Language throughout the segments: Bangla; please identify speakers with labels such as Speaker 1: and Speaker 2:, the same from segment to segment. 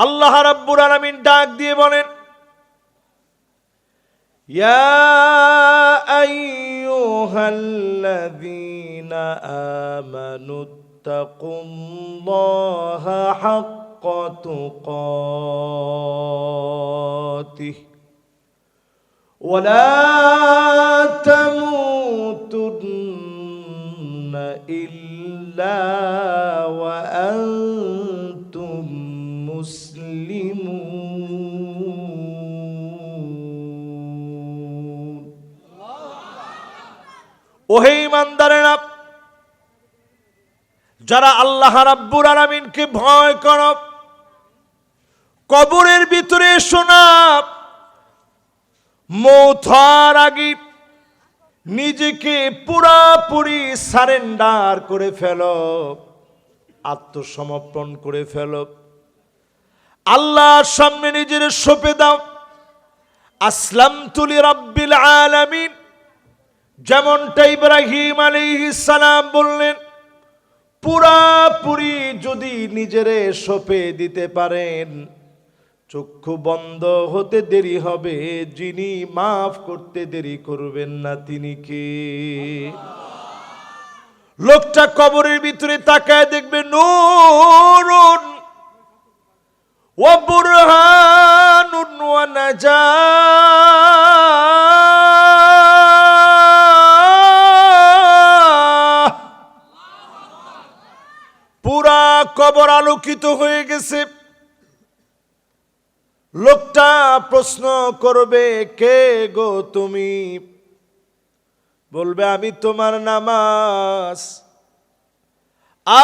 Speaker 1: আল্লাহ রাব্বুল আলামিন ডাক দিয়ে বলেন, ইয়া আইয়ুহাল্লাযীনা আমানুত্তাকুল্লাহা হাক্কা তুকাতিহি ওয়া লা তামুতুন্না ইল্লা ওয়া আনতুম মুসলিমুন। ওহে ঈমানদারেরা, যারা আল্লাহ রাব্বুল আলামিনকে ভয় করো, কবরের ভিতরে শোনা মওত হওয়ার আগে নিজেকে পুরাপুরি সারেন্ডার করে ফেলো, আত্মসমর্পণ করে ফেলো, আল্লাহর সামনে নিজের সঁপে দাও। আসলামতু লিরাব্বিল আলামিন, যেমনটা ইব্রাহিম আলাইহিস সালাম বললেন, পুরাপুরি যদি নিজেরে সঁপে দিতে পারেন, চক্ষু বন্ধ হতে দেরি হবে, যিনি মাফ করতে দেরি করবেন না তিনি কে? লোকটা কবরের ভিতরে তাকায় দেখবে নূরুন ওয়া বুরহানুন ওয়া নাজাহ। পুরা কবর আলোকিত হয়ে গেছে। লোকটা প্রশ্ন করবে, কে গো তুমি? বলবে, আমি তোমার নামাজ।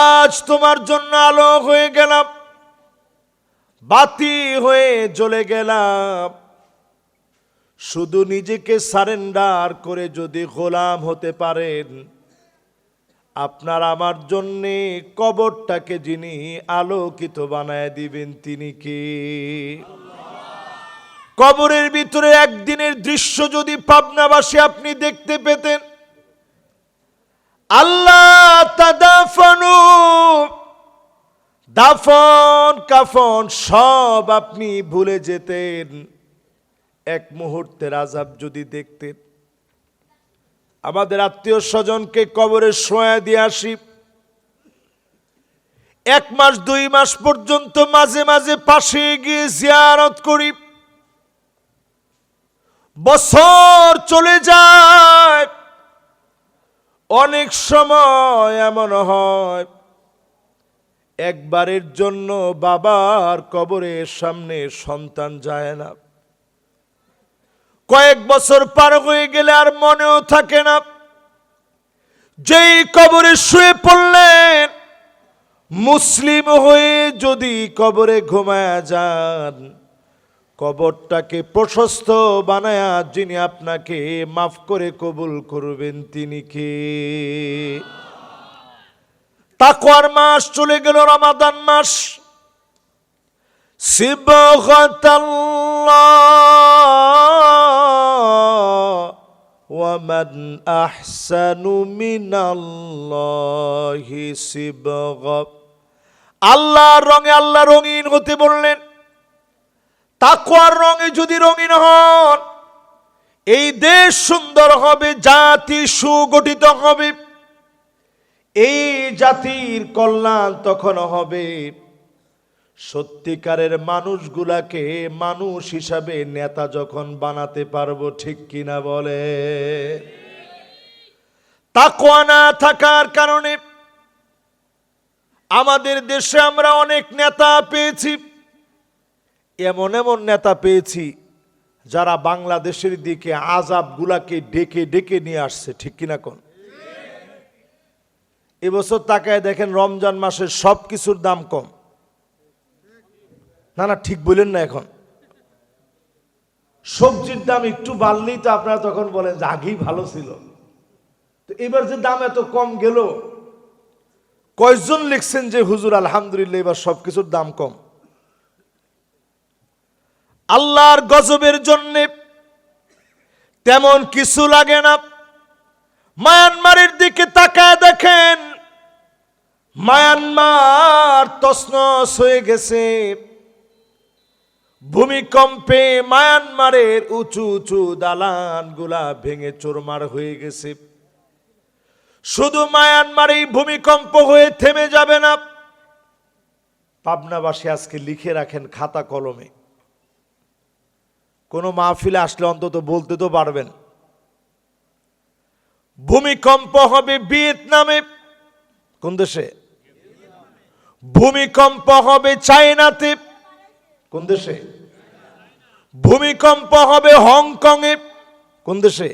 Speaker 1: আজ তোমার জন্য আলো হয়ে গেলাম, বাতি হয়ে জ্বলে গেলাম। শুধু নিজেকে সারেন্ডার করে যদি গোলাম হতে পারেন, আপনার আমার জন্যে কবরটাকে যিনি আলোকিত বানায় দিবেন তিনি কে? কবরের ভিতরে একদিনের দৃশ্য যদি পাবনাবাসী আপনি দেখতে পেতেন, আল্লাহ তাদাফানু, দাফন কাফন সব আপনি ভুলে যেতেন, এক মুহূর্তের আযাব যদি দেখতেন। আমাদের আত্মীয় স্বজনকে কবরে শোয়া দিয়ে আসি, 1 মাস 2 মাস পর্যন্ত মাঝে মাঝে পাশে গিয়ে জিয়ারত করি। বছর চলে যায়, অনেক সময় এমন হয় একবারের জন্য বাবার কবরের সামনে সন্তান যায় না। কয়েক বছর পার হয়ে গেলে আর মনেও থাকে না। যেই কবরে শুয়ে পড়লেন, মুসলিম হয়ে যদি কবরে ঘুমায়া যান, কবরটাকে প্রশস্ত বানায়া যিনি আপনাকে মাফ করে কবুল করবেন তিনি কে? তাকওয়ার মাস চলে গেল, রমাদান মাস। সিবগাতাল্লাহ ওয়া মান আহসানু মিনাল্লাহি সিবগা। আল্লাহর রঙে আল্লাহ রঙিন হতে বললেন। তাকওয়ার রঙে যদি রঙিন হন, এই দেশ সুন্দর হবে, জাতি সুগঠিত হবে, এই জাতির কল্যাণ তখন হবে। সত্যিকারের মানুষগুলাকে মানুষ হিসাবে নেতা যখন বানাতে পারবো, ঠিক কিনা বলে? তাকওয়া না থাকার কারণে আমাদের দেশে আমরা অনেক নেতা পেয়েছি, এমন এমন নেতা পেয়েছি যারা বাংলাদেশের দিকে আযাবগুলাকে ডেকে ডেকে নিয়ে আসছে, ঠিক কিনা কোন? এবছর তাকায় দেখেন, রমজান মাসের সব কিছুর দাম কম। না না, ঠিক বলেন না? এখন সবজির দাম একটু বাড়লেই তো আপনারা তখন বলেন যে আগেই ভালো ছিল। তো এবার যে দাম এত কম গেল, কয়জন লিখছেন যে হুজুর আলহামদুলিল্লাহ এবার সবকিছুর দাম কম? আল্লাহর গজবের জন্যে তেমন কিছু লাগে না। মায়ানমারের দিকে তাকায় দেখেন, মায়ানমার তছনছ হয়ে গেছে। ভূমিকম্পে মায়ানমারের উঁচু উঁচু দালানগুলা ভেঙে চুরমার হয়ে গেছে। শুধু মায়ানমারেই ভূমিকম্প হয়ে থেমে যাবে না। পাবনাবাসী আজকে লিখে রাখেন খাতা কলমে, কোনো মাহফিলে আসলে অন্তত বলতে তো পারবেন, ভূমিকম্প হবে ভিয়েতনামে। কোন দেশে? ভূমিকম্প হবে চায়নাতে। কোন দেশে? ভূমিকম্প হবে হংকং এ। কোন দেশে?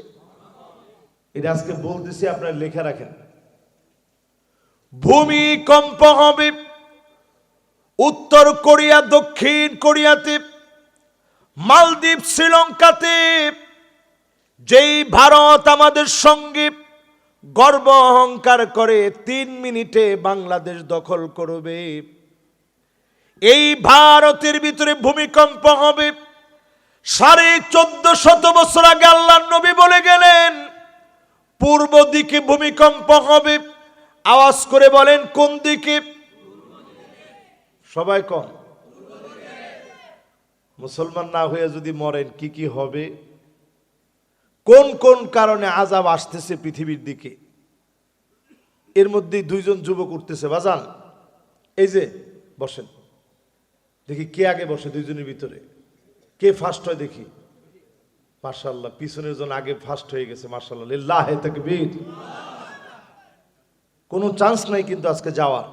Speaker 1: এটা আজকে বলতেছি, আপনারা লিখে রাখেন। ভূমিকম্প হবে উত্তর কোরিয়া, দক্ষিণ কোরিয়াতে, মালদ্বীপ, শ্রীলঙ্কাতে। যেই ভারত আমাদের সঙ্গে গর্ব অহংকার করে 3 মিনিটে বাংলাদেশ দখল করবে, এই ভারতের ভিতরে ভূমিকম্প হবে। 1450 বছর আগে আল্লাহর নবী বলে গেলেন পূর্ব দিকে ভূমিকম্প হবে। আওয়াজ করে বলেন কোন দিকে? সবাই কম। মুসলমান না হয়ে যদি মরেন কি কি হবে? কোন কোন কারণে আযাব আসতেছে পৃথিবীর দিকে? এর মধ্যে 2 জন যুবক উঠতেছে। বাজান এই যে বসেন, দেখি কে আগে বসে 2 জনের ভিতরে, কে ফার্স্ট হয় দেখি। মাশাআল্লাহ, পিছনের জন আগে ফার্স্ট হয়ে গেছে। মাশাআল্লাহ, লিল্লাহি তাকবীর। কোনো চান্স নাই কিন্তু আজকে যাওয়ার।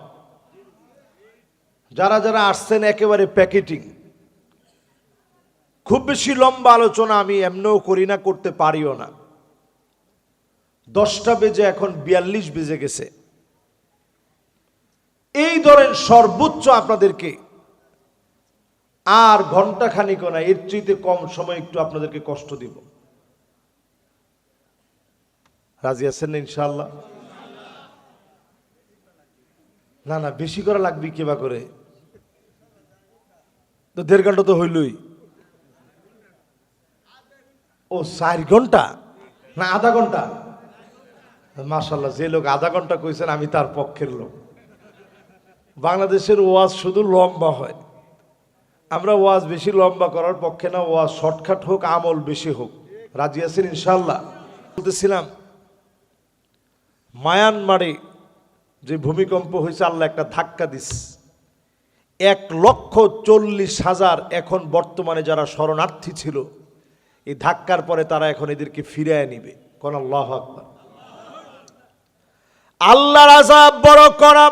Speaker 1: যারা যারা আসছেন একেবারে প্যাকেটিং। খুব বেশি লম্বা আলোচনা আমি এমনিও করি না, করতে পারিও না। 10টা বেজে এখন 42 বেজে গেছে। এই ধরেন সর্বোচ্চ আপনাদেরকে আর ঘন্টা খানিকও না, এর চেয়ে কম সময় একটু আপনাদেরকে কষ্ট দিব। রাজি আছেন না ইনশাআল্লাহ? না না, বেশি করা লাগবে কেবা করে, তো 1.5 ঘন্টা তো হইলই। ও 4 ঘন্টা না আধা ঘন্টা? মাশাআল্লাহ, যে লোক আধা ঘন্টা কইছেন আমি তার পক্ষের লোক। বাংলাদেশের ওয়াজ শুধু লম্বা হয়, আমরা ওয়াজ বেশি লম্বা করার পক্ষে না। ওয়াজ শর্টকাট হোক, আমল বেশি হোক। রাজি আছেন ইনশাআল্লাহ? বলতেছিলাম মায়ানমারে যে ভূমিকম্প হয়েছে, আল্লাহ একটা ধাক্কা দিস। 1,40,000 এখন বর্তমানে যারা শরণার্থী ছিল, এই ধাক্কার পরে তারা এখন এদেরকে ফিরিয়ে নিবে। কোন আল্লাহু আকবার। আল্লাহর আযাব বড় করা।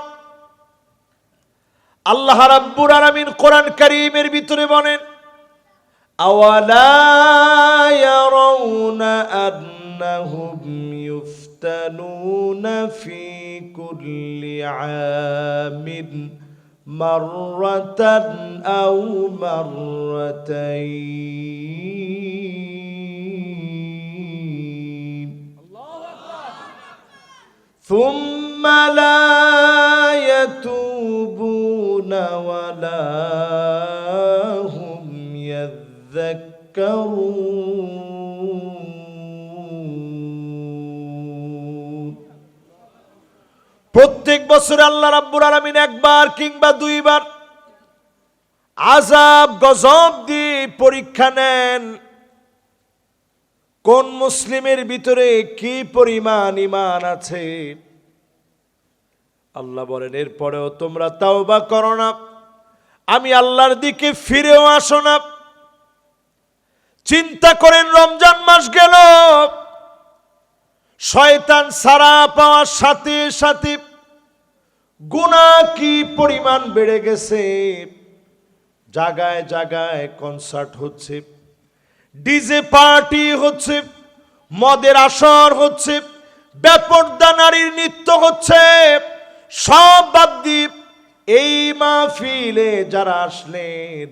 Speaker 1: আল্লাহ রাব্বুল আলামিন কোরআন কারীমের ভিতরে বলেন, আওয়ালা ইয়ারাউনা আন্নাহুম ইফতানুনা ফি কুল্লি আমিন মাররাতান আও মাররাতাইন সুম্মা লা ইয়াতুবুনা ওয়ালা হুম ইয়াযাক্কারুন। প্রত্যেক বছর আল্লাহ রাব্বুল আলামিন একবার কিংবা 2 বার আযাব গজব দিয়ে পরীক্ষা নেন কোন মুসলিমের ভিতরে কি পরিমাণ ঈমান আছে। আল্লাহ বলেন এরপরেও তোমরা তাওবা করো না, আমি আল্লাহর দিকে ফিরেও আসো না। চিন্তা করেন, রমজান মাস গেল, শয়তান সারা পাওয়ার সাথে সাথে গুনাহ কি পরিমাণ বেড়ে গেছে। জায়গায় জায়গায় কনসার্ট হচ্ছে, ডিজে পার্টি হচ্ছে, মদের আসর হচ্ছে, বেপরদা নারীর নৃত্য হচ্ছে। সব বাদ দিয়ে এই মাহফিলে যারা আসলেন,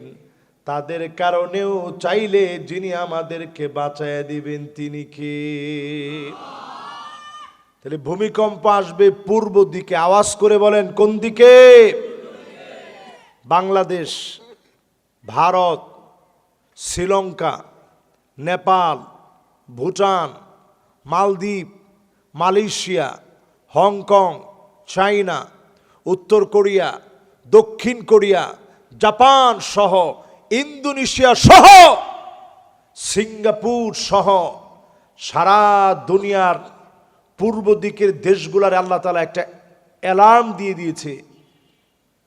Speaker 1: তাদের কারণেও চাইলে যিনি আমাদেরকে বাঁচায় দিবেন তিনি কে? তাহলে ভূমিকম্প আসবে পূর্ব দিকে। আওয়াজ করে বলেন কোন দিকে? বাংলাদেশ, ভারত, শ্রীলঙ্কা, নেপাল, ভুটান, মালদ্বীপ, মালয়েশিয়া, হংকং, চায়না, উত্তর কোরিয়া, দক্ষিণ কোরিয়া, জাপান সহ ইন্দোনেশিয়া সহ, সিঙ্গাপুর সহ সারা দুনিয়ার পূর্ব দিকের দেশগুলার আল্লাহ তাআলা একটা অ্যালার্ম দিয়ে দিয়েছে।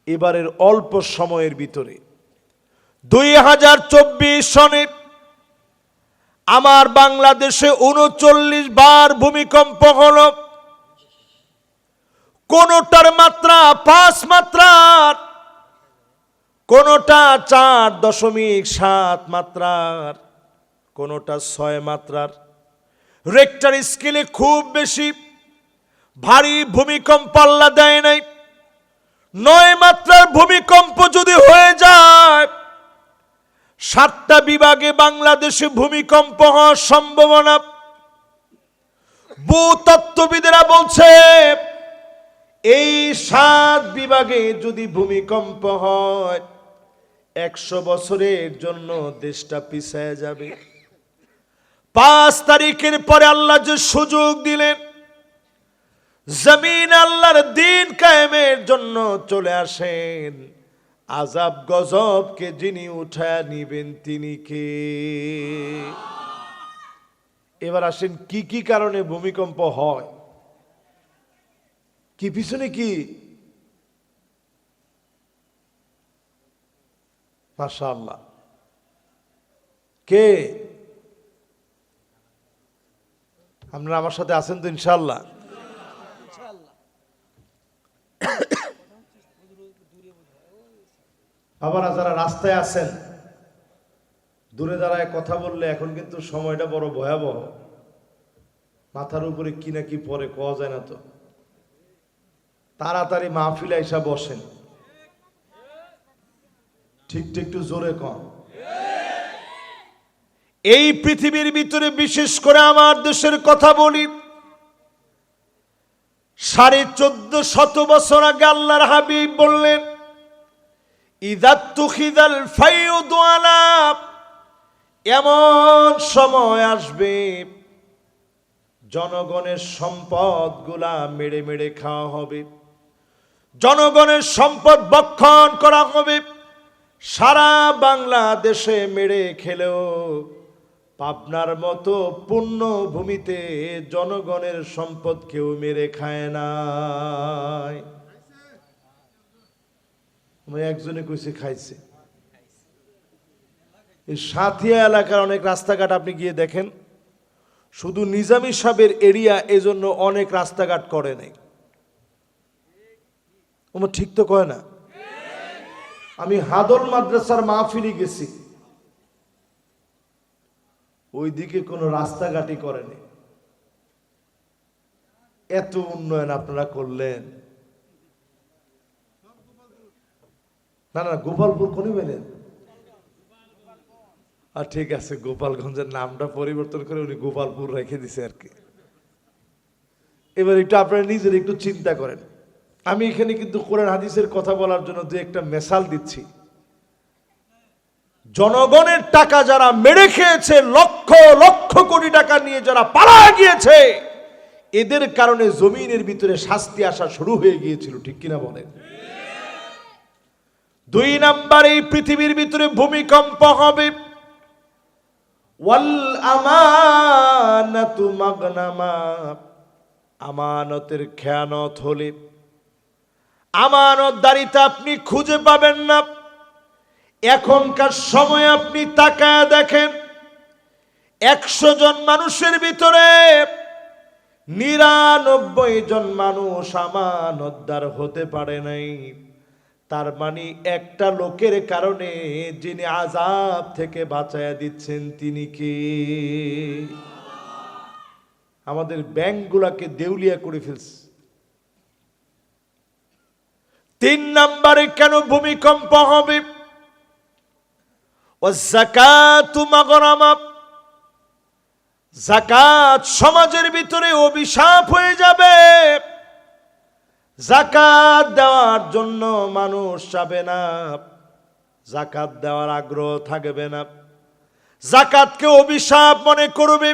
Speaker 1: এবারের অল্প সময়ের ভিতরে 2024 সনে আমার বাংলাদেশে 39 বার ভূমিকম্প হলো। কোনটার মাত্রা 5 মাত্রার, কোনটা 4.7 মাত্রার, কোনটা 6 মাত্রার। রেক্টার স্কেলে খুব বেশি ভারী ভূমিকম্প আল্লাহ দেয় নাই। 9 মাত্রার ভূমিকম্প যদি হয়ে যায়, 7টা বিভাগে বাংলাদেশে ভূমিকম্প হওয়ার সম্ভাবনা। ভূতত্ত্ববিদেরা বলছে এই 7 বিভাগে যদি ভূমিকম্প হয় 100 বছরের জন্য দেশটা পিছায় যাবে। 5 তারিখের পরে আল্লাহ যে সুযোগ দিলেন, জমিন আল্লাহর দিন কায়েমের জন্য চলে আসেন। আযাব গজবকে যিনি উঠায় নিবেন তিনি কে? এবার আসেন কি কি কারণে ভূমিকম্প হয়, কি পিছনে কি? মাশাআল্লাহ, কে? আপনারা আমার সাথে আছেন তো ইনশাআল্লাহ? আবার যারা রাস্তায় আছেন, দূরে দাঁড়ায় কথা বললে এখন কিন্তু সময়টা বড় ভয়াবহ। মাথার উপরে কি না কি পরে কোয়া যায় না তো। তাড়াতাড়ি মাহফিলে এসে বসেন। ঠিক একটু জোরে কন। এই পৃথিবীর ভিতরে বিশেষ করে আমার দেশের কথা বলি, 1450 বছর আগে আল্লাহর হাবিব বললেন, ইযাত্তুখিযাল ফাইয়ুদু আলা, এমন সময় আসবে জনগণের সম্পদ গুলা মেরে মেরে খাওয়া হবে, জনগণের সম্পদ ভক্ষণ করা হবে। সারা বাংলাদেশে মেরে খেলেও পাবনার মতো পূর্ণ ভূমিতে জনগণের সম্পদ কেউ মেরে খায় নাই। একজনে কইছে খাইছে। এই সাথিয়া এলাকার অনেক রাস্তাঘাট আপনি গিয়ে দেখেন, শুধু নিজামী সাহেবের এরিয়া, এজন্য অনেক রাস্তাঘাট করে নাই। ওমা ঠিক তো কয় না? আমি হাদল মাদ্রাসার মাহফিলে গেছি, ওইদিকে কোনো রাস্তাঘাটই করেনি। এত উন্নয়ন আপনারা করলেন। না না, গোপালপুর কোনি পেলেন? আর ঠিক আছে, গোপালগঞ্জের নামটা পরিবর্তন করে উনি গোপালপুর রেখে দিছে আর কি। এবার একটু আপনারা নিজের একটু চিন্তা করেন। আমি এখানে কিন্তু কোরআন হাদিসের কথা বলার জন্য যে একটা মেসাল দিচ্ছি। জনগণের টাকা যারা মেরে খেয়েছে, লক্ষ লক্ষ কোটি টাকা নিয়ে যারা পালায় গিয়েছে, এদের কারণে জমিনের ভিতরে শাস্তি আসা শুরু হয়ে গিয়েছিল। ঠিক কিনা বলেন? 2 নাম্বার, এই পৃথিবীর ভিতরে ভূমিকম্প হবে। ওয়াল আমানাতু মাগনামা, আমানতের খেয়ানত হলে আমানতদারিতা আপনি খুঁজে পাবেন না। এখনকার সময় আপনি তাকায় দেখেন, 100 জন মানুষের ভিতরে 99 জন মানুষ আমানতদার হতে পারে নাই। তার মানে একটা লোকের কারণে যিনি আযাব থেকে বাঁচায়া দিচ্ছেন তিনি কে? আমাদের ব্যাংকগুলোকে দেউলিয়া করে ফেলছে। 3 নম্বরে কেন ভূমিকম্প হবে? ওয়াযাকাতু মাগরামা, যাকাত সমাজের ভিতরে অভিশাপ হয়ে যাবে। যাকাত দেওয়ার জন্য মানুষ চাবে না, যাকাত দেওয়ার আগ্রহ থাকবে না, যাকাতকে অভিশাপ মনে করবে।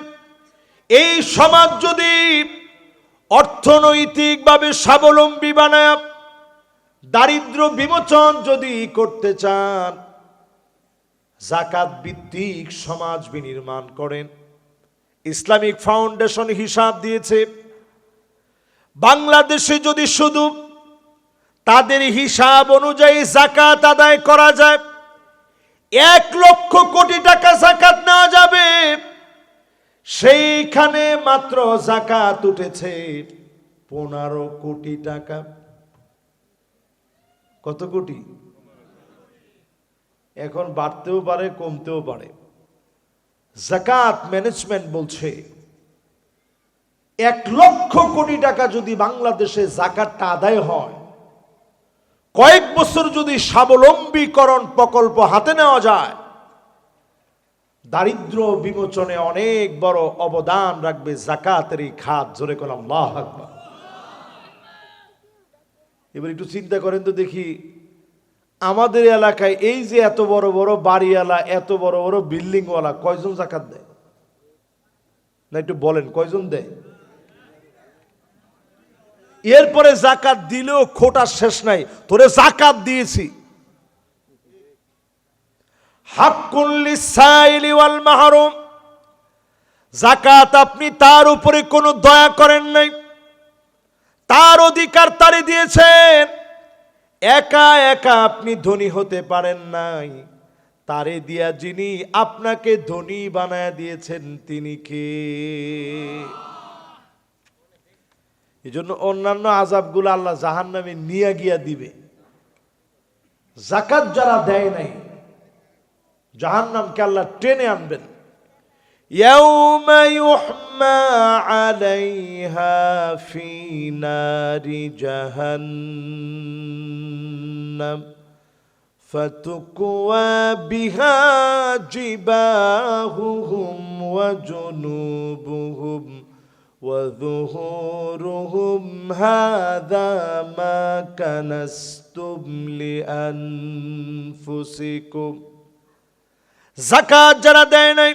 Speaker 1: এই সমাজ যদি অর্থনৈতিকভাবে স্বাবলম্বী বানায়, দারিদ্র বিমোচন যদি করতে চান, জাকাত ভিত্তিক সমাজ বিনির্মাণ করেন। ইসলামিক ফাউন্ডেশন হিসাব দিয়েছে, বাংলাদেশে যদি শুধু তাদের হিসাব অনুযায়ী জাকাত আদায় করা যায়, 1 লক্ষ কোটি টাকা জাকাত নেওয়া যাবে। সেইখানে মাত্র জাকাত উঠেছে 15 কোটি টাকা। কত কোটি? এখন বাড়তেও পারে, কমতেও পারে। জাকাত ম্যানেজমেন্ট বলছে 1 লক্ষ কোটি টাকা যদি বাংলাদেশে জাকাতটা আদায় হয়, কয়েক বছর যদি স্বাবলম্বীকরণ প্রকল্প হাতে নেওয়া যায়, দারিদ্র বিমোচনে অনেক বড় অবদান রাখবে জাকাতের এই খাত। জোরে কোন আল্লাহু আকবার। এবার একটু চিন্তা করেন তো দেখি, আমাদের এলাকায় এই যে এত বড় বড় বাড়িওয়ালা, এত বড় বড় বিল্ডিংওয়ালা, কয়জন জাকাত দেয়? না একটু বলেন, কয়জন দেয়? এরপরে জাকাত দিলেও খোটা শেষ নাই, তোরে জাকাত দিয়েছি। হাক্কুল লিসাইলি ওয়াল মাহরুম, জাকাত আপনি তার উপরে কোনো দয়া করেন নাই, তার অধিকার তারে দিয়েছেন। একা একা আপনি ধনী হতে পারেন নাই, তারে দিয়া যিনি আপনাকে ধনী বানায় দিয়েছেন তিনি কে? এই জন্য অন্যান্য আযাবগুলো আল্লাহ জাহান্নামে নিয়ে গিয়া দিবে। জাকাত যারা দেয় নাই, জাহান্নামকে আল্লাহ টেনে আনবেন। ইয়াউমা ইউহমা আলাইহা ফি নারি জাহান্নাম ফাতুকওয়া বিহা জিবাহুহুম ওয়া জুনুবুহুম ওয়া যুহুরুহুম হাযা মা কানাসতুম লিআনফুসিকুম। যাকাত যারা দেয় নাই,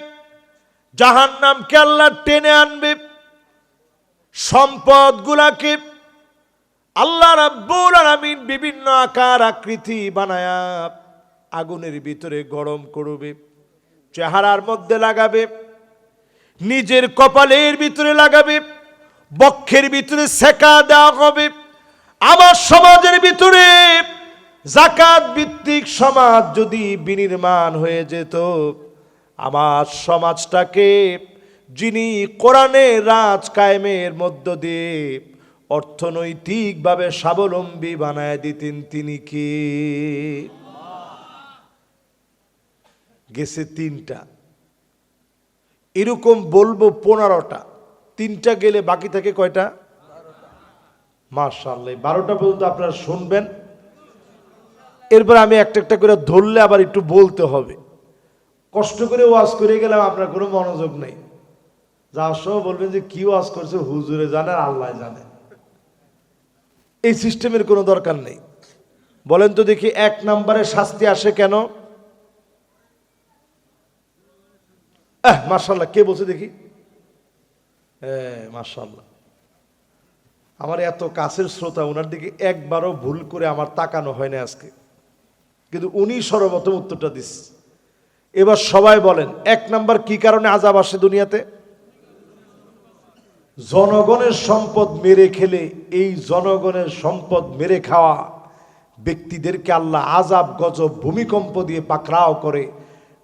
Speaker 1: জাহান্নামকে আল্লাহ টেনে আনবে। সম্পদগুলাকে আল্লাহ রাব্বুল আলামিন বিভিন্ন আকার আকৃতি বানায়া আগুনের ভিতরে গরম করবে, চেহারার মধ্যে লাগাবে, নিজের কপালের ভিতরে লাগাবে, বক্ষের ভিতরে সেকা দেওয়া হবে। আমার সমাজের ভিতরে জাকাত ভিত্তিক সমাজ যদি বিনির্মাণ হয়ে যেত, আমার সমাজটাকে যিনি কোরআনের রাজ কায়েমের মধ্য দিয়ে অর্থনৈতিকভাবে স্বাবলম্বী বানায় দিতেন তিনি কে? গেছে 3টা, এরকম বলবো 15টা। 3টা গেলে বাকি থাকে কয়টা? মাশাআল্লাহ, 12টা পর্যন্ত আপনারা শুনবেন। এরপর আমি একটা একটা করে ধরলে আবার একটু বলতে হবে। কষ্ট করে ওয়াজ করে গেলাম, আপনার কোনো মনোযোগ নেই। যার সব বলবেন যে কি ওয়াজ করছে, হুজুরে জানে আর আল্লাহ জানে। এই সিস্টেমের কোনো দরকার নেই। বলেন তো দেখি, 1 নম্বরে শাস্তি আসে কেন? মাশাআল্লাহ, কে বলছে দেখি? মাশাআল্লাহ, আমার এত কাছের শ্রোতা, ওনার দিকে একবারও ভুল করে আমার তাকানো হয় না আজকে, কিন্তু উনি সর্বপ্রথম উত্তরটা দিস। এবার সবাই বলেন, 1 নাম্বার কি কারণে আযাব আসে দুনিয়াতে? জনগণের সম্পদ মেরে খেলে, এই জনগণের সম্পদ মেরে খাওয়া ব্যক্তিদেরকে আল্লাহ আযাব, গজব, ভূমিকম্প দিয়ে পাকড়াও করে।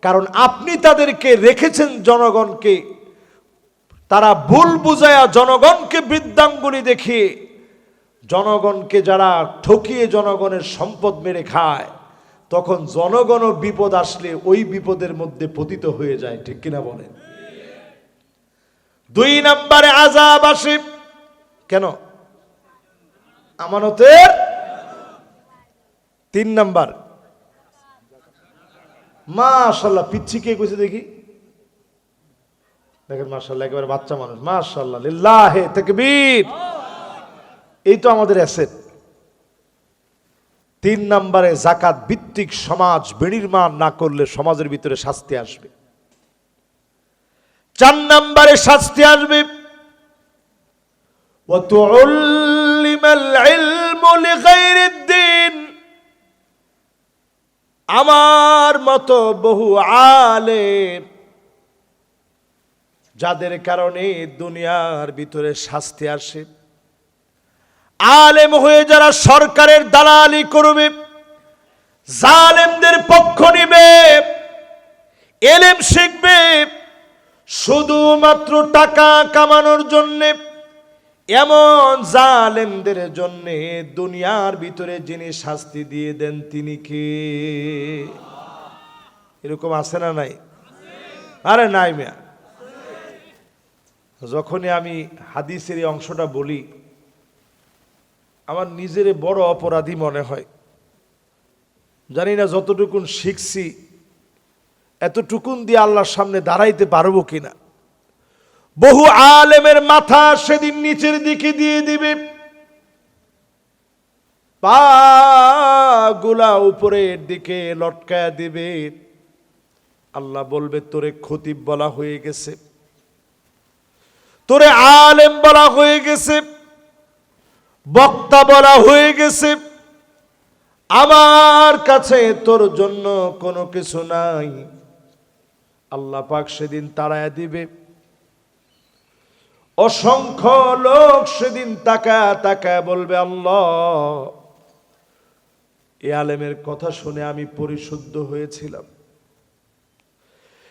Speaker 1: কারণ আপনি তাদেরকে রেখেছেন জনগণকে, তারা ভুল বুঝায়া জনগণকে বৃদ্ধাঙ্গুলি দেখিয়ে, জনগণকে যারা ঠকিয়ে জনগণের সম্পদ মেরে খায়, তখন জনগণও বিপদ আসলে ওই বিপদের মধ্যে পতিত হয়ে যায়। ঠিক কিনা বলেন? 2 নম্বরে আযাব আসে কেন? আমানতের। 3 নাম্বার, মাশাআল্লাহ, পিচ্ছি কে কইছে দেখি? দেখেন মাশাআল্লাহ, একেবারে বাচ্চা মানুষ। মাশাআল্লাহ, লিল্লাহে তাকবীর। এই তো আমাদের অ্যাসেট। 3 নম্বরে, যাকাত ভিত্তিক সমাজ বিনির্মাণ না করলে সমাজের ভিতরে শাস্তি আসবে। 4 নম্বরে শাস্তি আসবে, ওয়া তুউল্লিমাল ইলমু লিগাইরিদ দ্বীন। আমার মতো বহু আলেম যাদের কারণে দুনিয়ার ভিতরে শাস্তি আসে, আলেম হয়ে যারা সরকারের দালালি করবে, জালেমদের পক্ষ নিবে, এলেম শিখবে শুধুমাত্র টাকা কামানোর জন্যে, এমন জালেমদের জন্য দুনিয়ার ভিতরে যিনি শাস্তি দিয়ে দেন তিনি কে? এরকম আছে না নাই? আরে নাই মিয়া। যখনই আমি হাদিসের এই অংশটা বলি আমার নিজের বড় অপরাধী মনে হয়। জানি না যতটুকুন শিখছি এতটুকুন দিয়ে আল্লাহর সামনে দাঁড়াইতে পারবো কিনা। বহু আলেমের মাথা সেদিন নিচের দিকে দিয়ে দিবে, পা গুলা উপরের দিকে লটকায়া দিবে। আল্লাহ বলবে তোরে খতিব বলা হয়ে গেছে, তোরে আলেম বলা হয়ে গেছে, বক্তা বলা হয়ে গেছে, আমার কাছে তোর জন্য কোনো কিছু নাই। আল্লাহ পাক সেদিন তাড়ায়া দিবে। অসংখ্য লোক সেদিন তাকায়া তাকায়া বলবে আল্লাহ, এই আলেমের কথা শুনে আমি পরিশুদ্ধ হয়েছিলাম।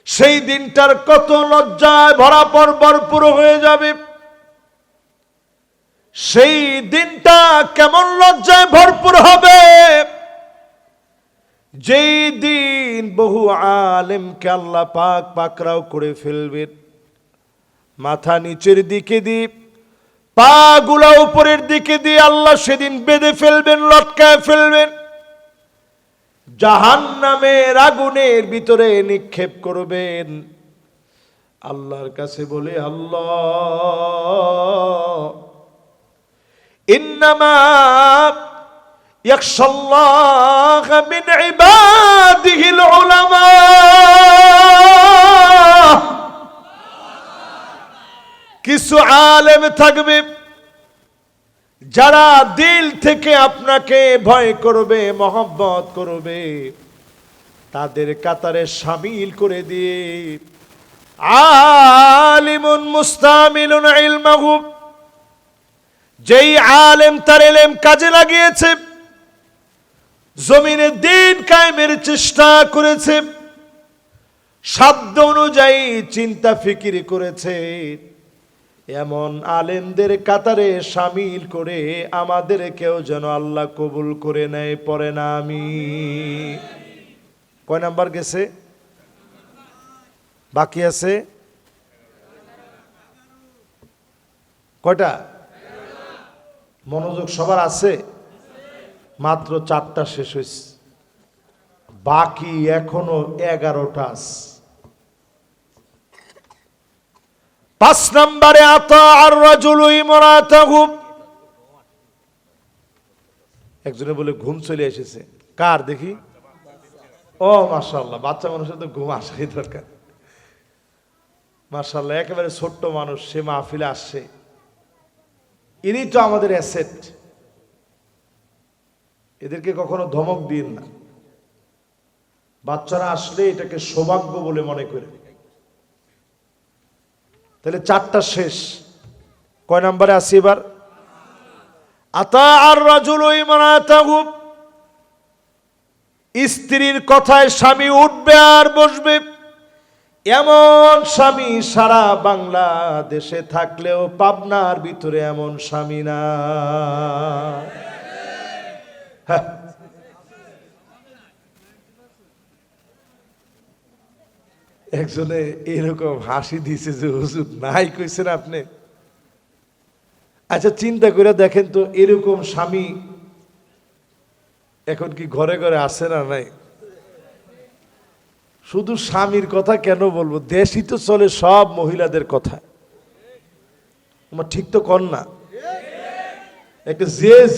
Speaker 1: সেই দিনটার কত লজ্জায় ভরা ভরপুর হয়ে যাবে। সেই দিনটা কেমন লজ্জায় ভরপুর হবে, যেই দিন বহু আলেমকে আল্লাহ পাক পাকড়াও করে ফেলবেন, মাথা নিচের দিকে দিয়ে পা গুলা উপরের দিকে দিয়ে আল্লাহ সেদিন বেঁধে ফেলবেন, লটকায় ফেলবেন, জাহান্নামের আগুনের ভিতরে নিক্ষেপ করবেন। আল্লাহর কাছে বলে আল্লাহ ইন্নামা ইয়াখশাল্লাহ মিন ইবাদিহিল উলামা। কিছু আলেম থাকবে যারা দিল থেকে আপনাকে ভয় করবে, মহব্বত করবে, তাদের কাতারে শামিল করে দিয়ে আলিমুন মুস্তামিলুন ইলমাহু, যেই আলেম তার ইলম কাজে লাগিয়েছে, জমিনে দ্বীন কায়েমের চেষ্টা করেছে, সাধ্য অনুযায়ী চিন্তা ফিকির করেছে, এমন আলেমদের কাতারে শামিল করে আমাদের কেউ যেন আল্লাহ কবুল করে নেয়। পড়ে না আমি কয় নাম্বার গেছে? বাকি আছে কয়টা? মনোযোগ সবার আছে? মাত্র 4টা শেষ হয়েছে, বাকি এখনো 11টা আছে। 5 নম্বরে আতা আর রাজুলু ইমরাতাহু। একজনে বলে ঘুম চলে এসেছে। কার দেখি? ও মাশাআল্লাহ, বাচ্চা মানুষের তো ঘুম আসাই দরকার। মাশাআল্লাহ, একেবারে ছোট্ট মানুষ, সে মাহফিলে আসছে। ইনি তো আমাদের অ্যাসেট, এদেরকে কখনো ধমক দিন না। বাচ্চারা আসলে এটাকে সৌভাগ্য বলে মনে করে। তাহলে 4টা শেষ, কয় নম্বরে আসি এবার? আতা আর রাজুলু ইমরাতাহু, স্ত্রীর কথায় স্বামী উঠবে আর বসবে, এমন স্বামী সারা বাংলাদেশে থাকলেও পাবনার ভিতরে এমন স্বামী না। একজনে এরকম হাসি দিছে যে হুজুর নাই কইছেন আপনি। আচ্ছা চিন্তা করে দেখেন তো, এরকম স্বামী এখন কি ঘরে ঘরে আছে না নাই? শুধু স্বামীর কথা কেন বলবো, দেশই তো চলে সব মহিলাদের কথা। আমার ঠিক তো কর না? একটু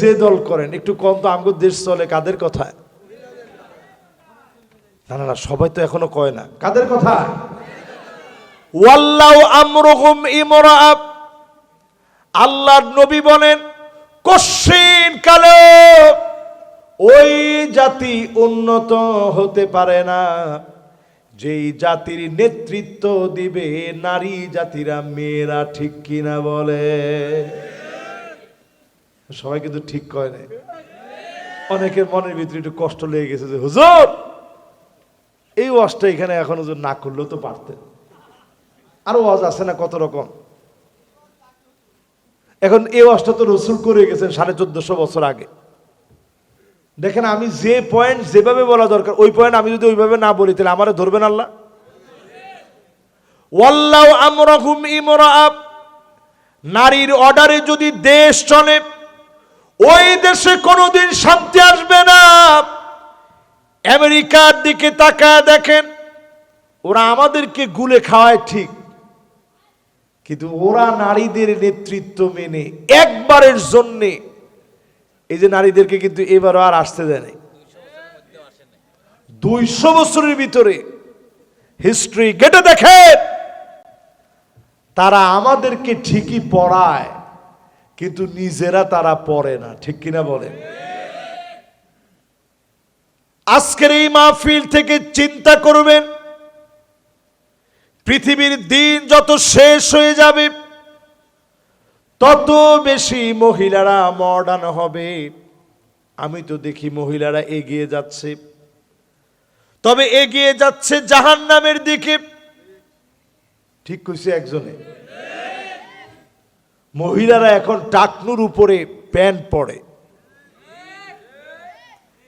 Speaker 1: যে দল করেন একটু কম তো, আমগো দেশ চলে কাদের কথায়? না না না, সবাই তো এখনো কয় না। কাদের কথা? ওয়াল্লাহু আমরুহুম ইমরাআ। আল্লাহর নবী বলেন কশিন কালো ওই জাতি উন্নত হতে পারে না যেই জাতির নেতৃত্ব দিবে নারী জাতিরা, মেয়েরা। ঠিক কিনা বলে? সবাই কিন্তু ঠিক কয় না। অনেকের মনের ভিতরে একটু কষ্ট লেগে গেছে যে হুজুর এই ওয়াজটা এখানে এখন হুজুর না করলেও তো পারতেন। আরো ওয়াজ আছে না কত রকম। এখন এই ওয়াজটা তো রসুল করে গেছেন 1450 বছর আগে। দেখেন আমি যে পয়েন্ট যেভাবে বলা দরকার ওই পয়েন্ট আমি যদি ওইভাবে না বলি তাহলে আমারে ধরবেন আল্লাহ? ওয়াল্লাহু আমরাহুম ইমরাআ, নারীর অর্ডারে যদি দেশ চলে ওই দেশে কোনোদিন শান্তি আসবে না। আমেরিকার দিকে তাকায় দেখেন, ওরা আমাদেরকে গুলে খাওয়ায় ঠিক, কিন্তু ওরা নারীদের নেতৃত্ব মেনে একবারের জন্য এই যে নারীদেরকে কিন্তু এবারও আর আসতে দেয় নাই। 200 বছরের ভিতরে হিস্ট্রি ঘেটে দেখে তারা আমাদেরকে ঠিকই পড়ায় কিন্তু নিজেরা তারা পড়ে না। ঠিক কিনা বলেন? আজকের এই মাহফিল থেকে চিন্তা করবেন, পৃথিবীর দিন যত শেষ হয়ে যাবে তত বেশি মহিলারা মডার্ন হবে। আমি তো দেখি মহিলারা এগিয়ে যাচ্ছে, তবে এগিয়ে যাচ্ছে জাহান্নামের দিকে। ঠিক কইছে একজনে। মহিলারা এখন টাকনুর উপরে প্যান্ট পরে,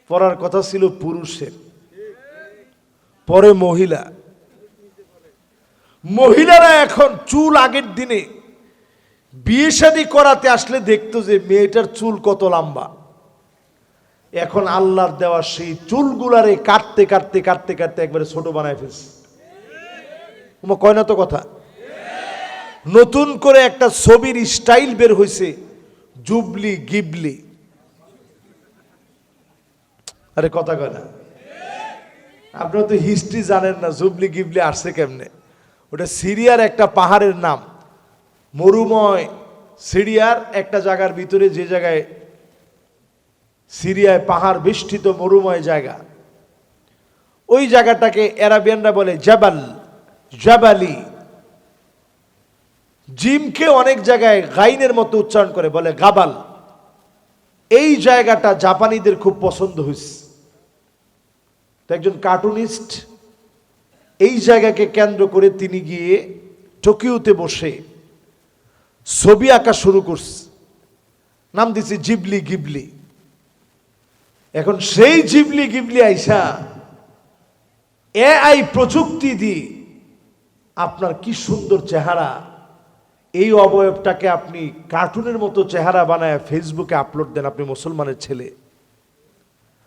Speaker 1: পরার কথা ছিল পুরুষের, পরে মহিলা। মহিলারা এখন চুল, আগের দিনে বিয়ে শাদী করাতে আসলে দেখতো যে মেয়েটার চুল কত লম্বা, এখন আল্লাহর দেওয়া সেই চুলগুলারে কাটতে কাটতে কাটতে কাটতে একবারে ছোট বানায় ফেলছে। কয় না তো কথা। নতুন করে একটা ছবির স্টাইল বের হয়েছে, জুবলি গিবলি। আরে কথা কয় না। আপনারা তো হিস্ট্রি জানেন না, জুবলি গিবলি আসছে কেমনে। ওটা সিরিয়ার একটা পাহাড়ের নাম, মরুময় সিরিয়ার একটা জায়গার ভিতরে, যে জায়গায় সিরিয়ায় পাহাড় বেষ্টিত মরুময় জায়গা, ওই জায়গাটাকে আরাবিয়ানরা বলে জাবাল, জাবালি। জিমকে অনেক জায়গায় গাইনের মতো উচ্চারণ করে বলে গাবাল। এই জায়গাটা জাপানিদের খুব পছন্দ হয়েছে। তো একজন কার্টুনিস্ট এই জায়গাকে কেন্দ্র করে তিনি গিয়ে টোকিওতে বসে ছবি আঁকা শুরু করছে, নাম দিচ্ছে জিবলি গিবলি। এখন সেই জিবলি গিবলি আইসা এআই প্রযুক্তি দিয়ে আপনার কি সুন্দর চেহারা, এই অবয়বটাকে আপনি কার্টুনের মতো চেহারা বানায় ফেসবুকে আপলোড দেন। আপনি মুসলমানের ছেলে,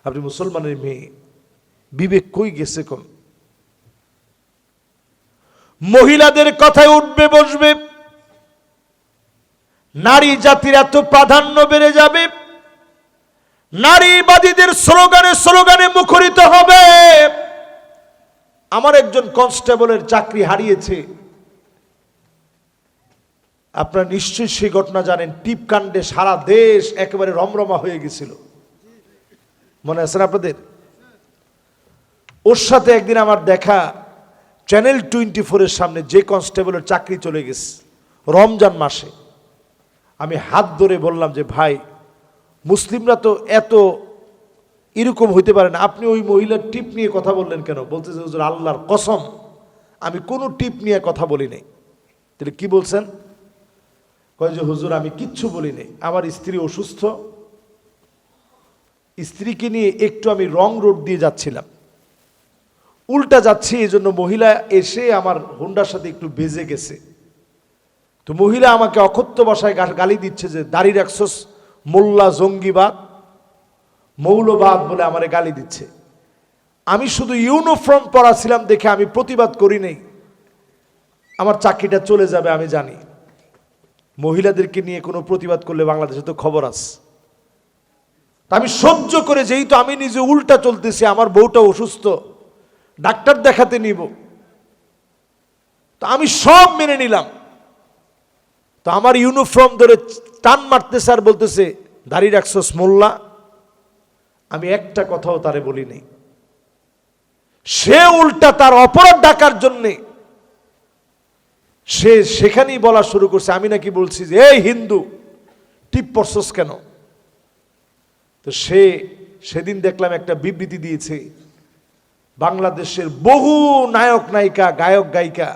Speaker 1: আপনি মুসলমানের মেয়ে, বিবেক কই গেছে কোন? মহিলাদের কথায় উঠবে বসবে, নারী জাতির এত প্রাধান্য বেড়ে যাবে, নারীবাদীদের স্লোগানে স্লোগানে মুখরিত হবে। আমার একজন কনস্টেবলের চাকরি হারিয়েছে, আপনারা নিশ্চয়ই সেই ঘটনা জানেন। টিপকাণ্ডে সারা দেশ একেবারে রমরমা হয়ে গেছিল, মনে আছে না আপনাদের? ওর সাথে একদিন আমার দেখা, চ্যানেল 24-এর সামনে, যে কনস্টেবলের চাকরি চলে গেছে রমজান মাসে। আমি হাত ধরে বললাম যে ভাই, মুসলিমরা তো এত এরকম হইতে পারে না, আপনি ওই মহিলার টিপ নিয়ে কথা বললেন কেন? বলতেছে হুজুর আল্লাহর কসম আমি কোনো টিপ নিয়ে কথা বলি নাই। তাহলে কি বলছেন? কয় যে হুজুর আমি কিচ্ছু বলি নাই, আমার স্ত্রী অসুস্থ, স্ত্রীকে নিয়ে একটু আমি রং রোড দিয়ে যাচ্ছিলাম, উল্টা যাচ্ছি, এই জন্য মহিলা এসে আমার হোন্ডার সাথে একটু বেজে গেছে। তো মহিলা আমাকে অকথ্য ভাষায় গালি দিচ্ছে যে দাড়ি রাখছস, মোল্লা, জঙ্গিবাদ, মৌলবাদ বলে আমারে গালি দিচ্ছে। আমি শুধু ইউনিফর্ম পরা ছিলাম দেখে আমি প্রতিবাদ করি নাই, আমার চাকরিটা চলে যাবে আমি জানি। মহিলাদেরকে নিয়ে কোনো প্রতিবাদ করলে বাংলাদেশে তো খবর আছে। তা আমি সহ্য করে, যেহেতু আমি নিজে উল্টা চলতেছি, আমার বউটা অসুস্থ, ডাক্তার দেখাতে নিব, তো আমি সব মেনে নিলাম। তো আমার ইউনিফর্ম ধরে টান মারতেছে আর বলতেছে দাড়ি রাখছস মোল্লা। আমি একটা কথাও তারে বলি নাই। সে উল্টা তার অপরাধ ঢাকার জন্যে সে সেখানেই বলা শুরু করছে, আমি নাকি বলছি যে এই হিন্দু টিপ পড়ছস কেন। তো সেদিন দেখলাম একটা বিবৃতি দিয়েছে, বাংলাদেশের বহু নায়ক নায়িকা গায়ক গায়িকা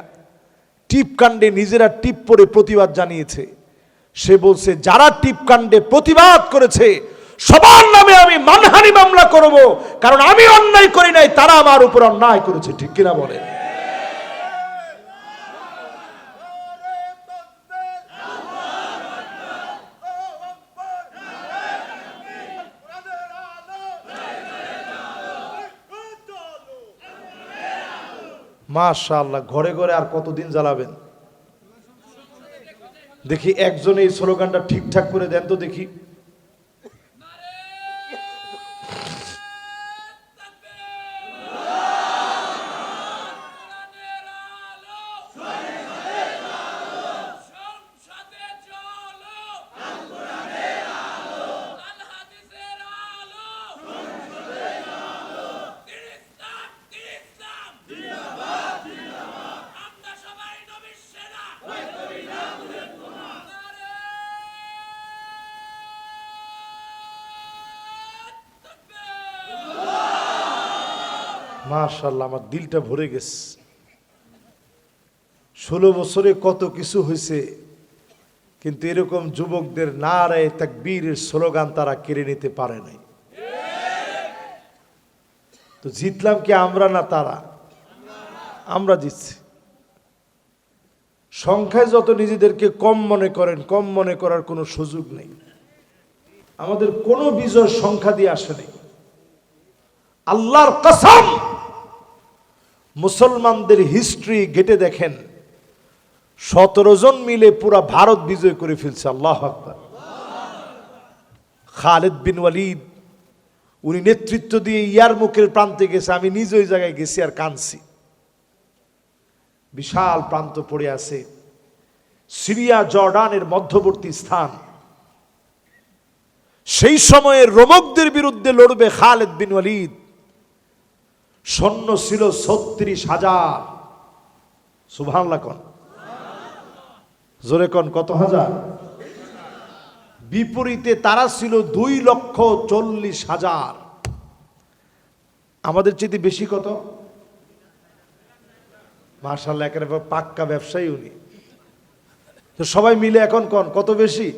Speaker 1: টিপ কাণ্ডে নিজেরা টিপ পরে প্রতিবাদ জানিয়েছে। সে বলছে যারা টিপ কাণ্ডে প্রতিবাদ করেছে সবার নামে আমি মানহানি মামলা করব, কারণ আমি অন্যায় করি নাই, তারা আমার উপর অন্যায় করেছে। ঠিক কিনা বলেন? মাশাআল্লাহ, ঘরে ঘরে আর কতদিন জ্বালাবেন? দেখি একজন এই স্লোগানটা ঠিকঠাক করে দেন তো দেখি। মাশাআল্লাহ, আমার দিলটা ভরে গেছে। 16 বছরে কত কিছু হয়েছে, কিন্তু এরকম যুবকদের নারায়ে তাকবীরের স্লোগান তারা কেড়ে নিতে পারে নাই। তো জিতলাম কি আমরা না তারা? আমরা জিতছি। সংখ্যায় যত নিজেদেরকে কম মনে করেন, কম মনে করার কোনো সুযোগ নেই। আমাদের কোনো বিজয় সংখ্যা দিয়ে আসে নাই। আল্লাহর কসম, মুসলমানদের হিস্ট্রি ঘেটে দেখেন, 17 জন মিলে পুরা ভারত বিজয় করে ফেলছে। আল্লাহু আকবার। খালিদ বিন ওয়ালিদ উনি নেতৃত্ব দিয়ে ইয়ারমুকের প্রান্তে গেছে। আমি নিজ ওই জায়গায় গেছি আর কাঁদছি। বিশাল প্রান্ত পড়ে আছে, সিরিয়া জর্ডানের মধ্যবর্তী স্থান। সেই সময়ে রোমকদের বিরুদ্ধে লড়বে খালিদ বিন ওয়ালিদ। সৈন্য ছিল 36,000। সুবহানাল্লাহ কোন, জোরে কোন, কত হাজার? বিপরীতে তারা ছিল 2,40,000। আমাদের চেয়ে বেশি। কত? মাশাআল্লাহ, একেবারে পাক্কা ব্যবসায়ী উনি। তো সবাই মিলে এখন কোন কত বেশি?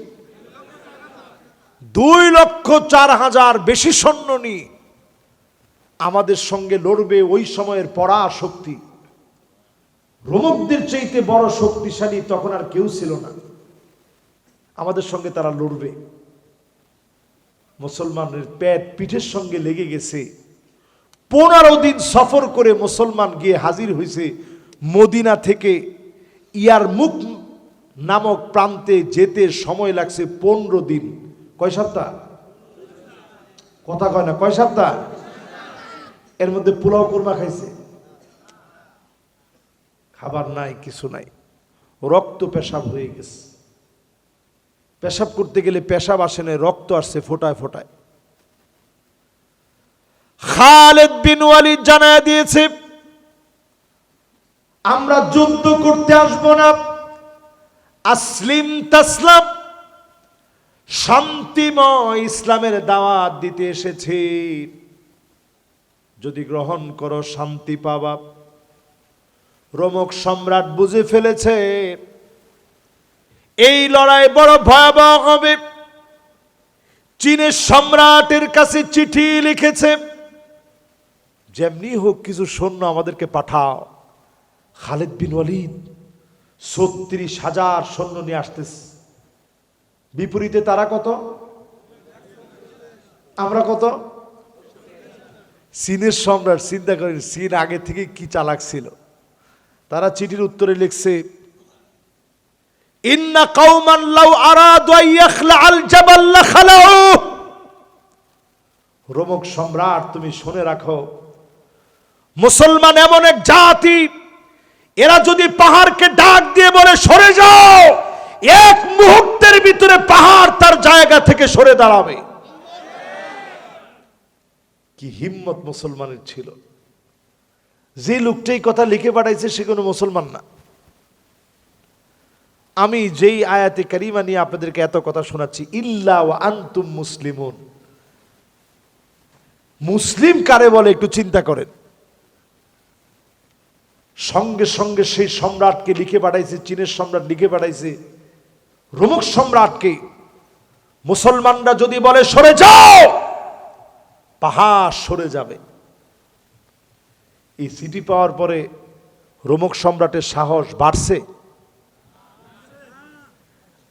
Speaker 1: 2,04,000 বেশি সৈন্য নিয়ে আমাদের সঙ্গে লড়বে। ওই সময়ের পরা শক্তি, রোমকদের চাইতে বড় শক্তিশালী তখন আর কেউ ছিল না। আমাদের সঙ্গে তারা লড়বে। মুসলমানের পেট পিঠের সঙ্গে লেগে গেছে। 15 দিন সফর করে মুসলমান গিয়ে হাজির হয়েছে মদিনা থেকে ইয়ারমুক নামক প্রান্তে যেতে সময় লাগছে 15 দিন। কয় সপ্তাহ? কথা কয় না, কয় সপ্তাহ? এর মধ্যে পোলাও কুরমা খাইছে, খাবার নাই, কিছু নাই, রক্ত পেশাব হয়ে গেছে। পেশাব করতে গেলে পেশাব আসে না, রক্ত আসছে ফোটায় ফোটায়। খালিদ বিন ওয়ালিদ জানায় দিয়েছে, আমরা যুদ্ধ করতে আসব না, আসলিম তাসলাম, শান্তিময় ইসলামের দাওয়াত দিতে এসেছি, যদি গ্রহণ করো শান্তি পাবা। রোমক সম্রাট বুঝে ফেলেছে এই লড়াই বড় ভয়াবহ হবে। চীনের সম্রাটের কাছে চিঠি লিখেছে, যেমনি হোক কিছু সৈন্য আমাদেরকে পাঠাও। খালিদ বিন ওয়ালিদ 36,000 সৈন্য নিয়ে আসতেছে। বিপরীতে তারা কত? আমরা কত? চীনের সম্রাট, চিন্তা করেন চীন আগে থেকে কি চালাক ছিল। তারা চিঠির উত্তরে লিখছে, ইন্না কওমান লাউ আরাদু আন ইয়াখলাআল জাবাল লাখালাউ। রোমক সম্রাট, তুমি শুনে রাখো, মুসলমান এমন এক জাতি, এরা যদি পাহাড়কে ডাক দিয়ে বলে সরে যাও, এক মুহূর্তের ভিতরে পাহাড় তার জায়গা থেকে সরে দাঁড়াবে। কি হিম্মত মুসলমানের ছিল! যে লোকটাই কথা লিখে পাঠাইছে সে কোনো মুসলমান না। আমি যেই আয়াতে কারিমা নিয়ে আপনাদেরকে এত কথা শোনাচ্ছি, ইল্লা ওয়া আনতুম মুসলিমুন, মুসলিম কারে বলে একটু চিন্তা করেন। সঙ্গে সঙ্গে সেই সম্রাটকে লিখে পাঠাইছে, চীনের সম্রাট লিখে পাঠাইছে রোমক সম্রাটকে, মুসলমানরা যদি বলে সরে যাও, পাহাড় সরে যাবে। এই চিঠি পাওয়ার পরে রোমক সম্রাটের সাহস বাড়ছে।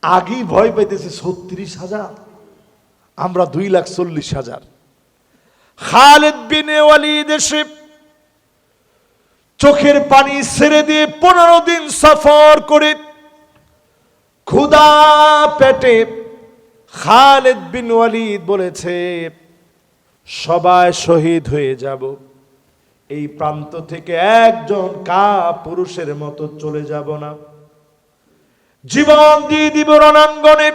Speaker 1: আগেই ভয় পাইতেছে 36,000, আমরা 2,40,000। খালিদ বিন ওয়ালিদ এসে চোখের পানি ছেড়ে দিয়ে 15 দিন সফর করে ক্ষুধা পেটে খালিদ বিন ওয়ালিদ বলেছে, সবাই শহীদ হয়ে যাব, এই প্রান্ত থেকে একজন পুরুষের মতো চলে যাব না, জীবন দিয়ে দিব রণাঙ্গনে,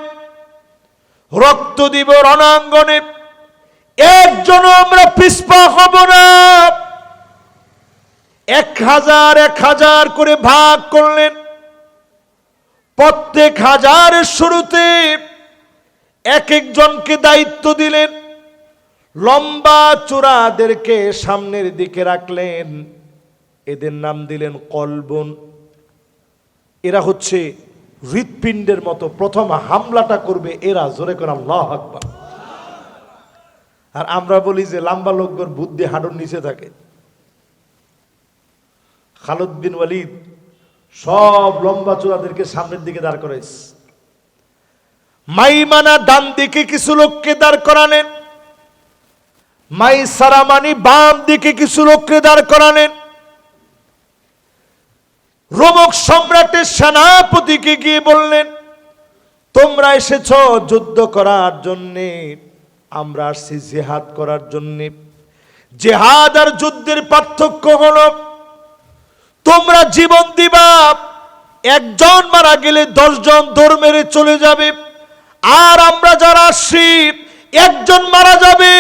Speaker 1: রক্ত দিব রণাঙ্গনে, একজন আমরা পিছপা হব না। 1000 করে ভাগ করলেন। প্রত্যেক হাজারের শুরুতে এক একজনকে দায়িত্ব দিলেন। লম্বা চূড়াদেরকে সামনের দিকে রাখলেন, এদের নাম দিলেন কলবুন। এরা হচ্ছে হৃৎপিণ্ডের মতো, প্রথম হামলাটা করবে এরা। জোরে করে আল্লাহু আকবার। আর আমরা বলি যে লম্বা লোকগুলোর বুদ্ধি হাড়ুর নিচে থাকে। খালিদ বিন ওয়ালিদ সব লম্বা চূড়াদেরকে সামনের দিকে দাঁড় করাইছে। মাইমানা ডান দিকে কিছু লোককে দাঁড় করালেন, মাইসারা মানি বাম দিকে কিছু লোককে দাঁড় করালেন। রোমক সম্রাটের সেনাপতিকে গিয়ে বললেন, তোমরা এসেছো যুদ্ধ করার জন্যে, আমরা আসছি জিহাদ করার জন্যে। জিহাদ আর যুদ্ধের পার্থক্য হলো, তোমরা জীবন দিবা, একজন মারা গেলে 10 জন দৌড় মেরে চলে যাবে। আর আমরা যারা আসছি, একজন মারা যাবে,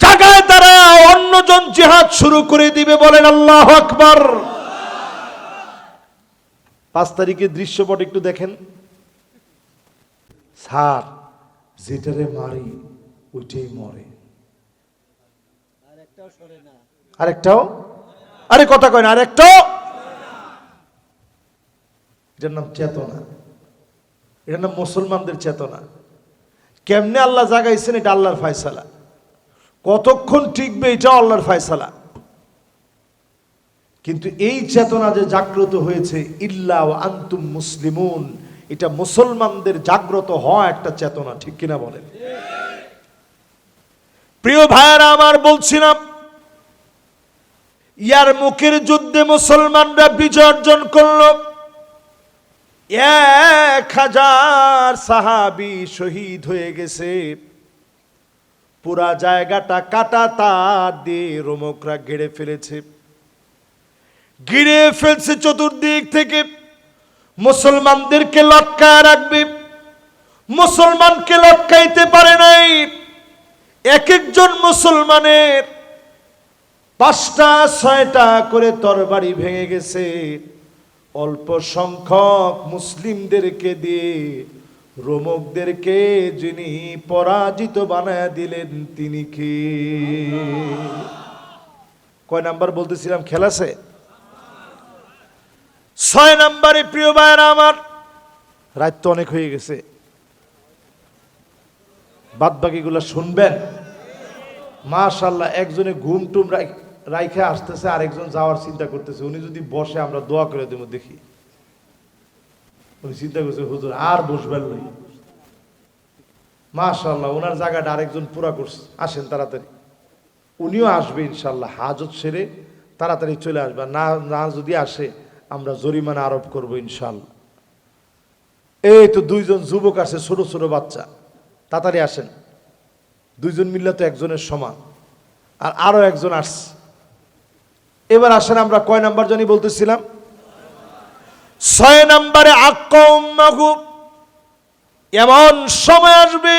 Speaker 1: জায়গায় তারা অন্যজন জিহাদ শুরু করে দিবে। বলেন আল্লাহু আকবার। 5 তারিখের দৃশ্যপট একটু দেখেন। স্যার, যেটারে মারি ওইটাই মরে, আরেকটাও, আরে কথা কয় না, আরেকটাও। এটার নাম চেতনা, এটার নাম মুসলমানদের চেতনা। কেমনে আল্লাহ জাগাইছেন এটা আল্লাহর ফয়সালা, কতক্ষণ টিকবে এটা আল্লাহর ফয়সালা। কিন্তু এই চেতনা যে জাগ্রত হয়েছে, ইল্লা ওয়া আনতুম মুসলিমুন, এটা মুসলমানদের জাগ্রত হওয়া একটা চেতনা, ঠিক কিনা বলেন? প্রিয় ভাইয়েরা আমার, বলছিলাম ইয়ারমুকের যুদ্ধে মুসলমানরা বিজয় অর্জন করল। 1000 সাহাবী শহীদ হয়ে গেছে। পুরা জায়গাটা কাটা তার দিয়ে রোমকরা ঘিরে ফেলেছে, ঘিরে ফেলছে চতুর্দিক থেকে। মুসলমানদেরকে লটকায় রাখবে, মুসলমানকে লটকাইতে পারে নাই। এক একজন মুসলমানের 5টা 6টা করে তরবারি ভেঙে গেছে। অল্প সংখ্যক মুসলিমদেরকে দিয়ে রোমকদেরকে যিনি পরাজিত বানায় দিলেন, তিনি কি? কয় নাম্বার বলতেছিলাম খেলাছে? 6 নাম্বারে। প্রিয় ভাইয়েরা আমার, রাত তো অনেক হয়ে গেছে, বাদ বাকিগুলো শুনবেন। মাশাআল্লাহ, একজনে ঘুম টুম রাইখে আসতেছে, আরেকজন যাওয়ার চিন্তা করতেছে। উনি যদি বসে আমরা দোয়া করে দেবো, দেখি। উনি চিন্তা করছে হুজুর আর বসবেন নাই। মাশাআল্লাহ, ওনার জায়গাটা আরেকজন পুরা করছে। আসেন তাড়াতাড়ি, উনিও আসবে ইনশাল্লাহ। হাজত সেরে তাড়াতাড়ি চলে আসবে, না যদি আসে আমরা জরিমানা আরোপ করবো ইনশাল্লাহ। এই তো 2 জন যুবক আছে, ছোট ছোট বাচ্চা, তাড়াতাড়ি আসেন। 2 জন মিললে তো একজনের সমান। আর আরো একজন আসছে। এবার আসেন, আমরা কয় নাম্বার জানি বলতেছিলাম? 6 নাম্বারে। এমন সময় আসবে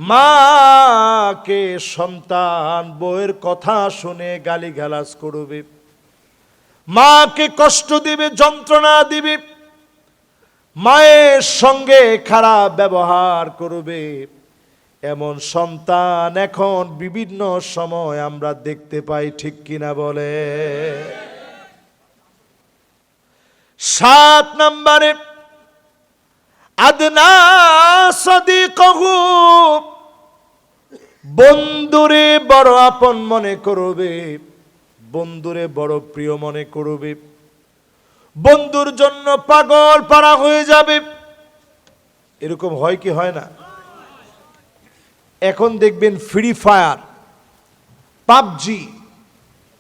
Speaker 1: মাকে সন্তান বউয়ের কথা শুনে গালিগালাজ করবে, মাকে কষ্ট দিবে, যন্ত্রণা দিবে, মায়ের সঙ্গে খারাপ ব্যবহার করবে, এমন সন্তান এখন বিভিন্ন সময় আমরা দেখতে পাই, ঠিক কিনা বলে। 7 নম্বরে আদনা সাদিকহু, বন্ধুরে বড় আপন মনে করবে, বন্ধুরে বড় প্রিয় মনে করবে, বন্ধুর জন্য পাগল পারা হয়ে যাবে। এরকম হয় কি হয় না? এখন দেখবেন ফ্রি ফায়ার, পাবজি,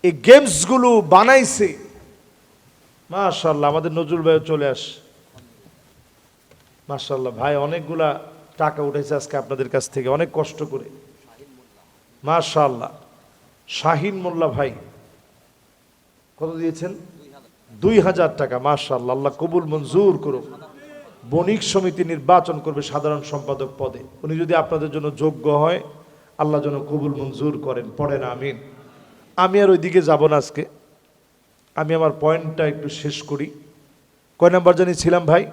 Speaker 1: এই গেমসগুলো বানাইছে মাশাআল্লাহ। আমাদের নজরুল ভাই চলে আস, মাশাআল্লাহ ভাই অনেকগুলা টাকা উঠেছে আজকে আপনাদের কাছ থেকে অনেক কষ্ট করে, মাশাআল্লাহ। শাহিন মোল্লা ভাই কত দিয়েছেন? 2000 টাকা, মাশাআল্লাহ। আল্লাহ কবুল মঞ্জুর করুক। বণিক সমিতি নির্বাচন করবে সাধারণ সম্পাদক পদে, উনি যদি আপনাদের জন্য যোগ্য হয় আল্লাহ যেন কবুল মঞ্জুর করেন, পড়েন আমিন। আমি আর ওইদিকে যাব না আজকে, আমি আমার পয়েন্টটা একটু শেষ করি। কয় নাম্বার জানি ছিলাম ভাই?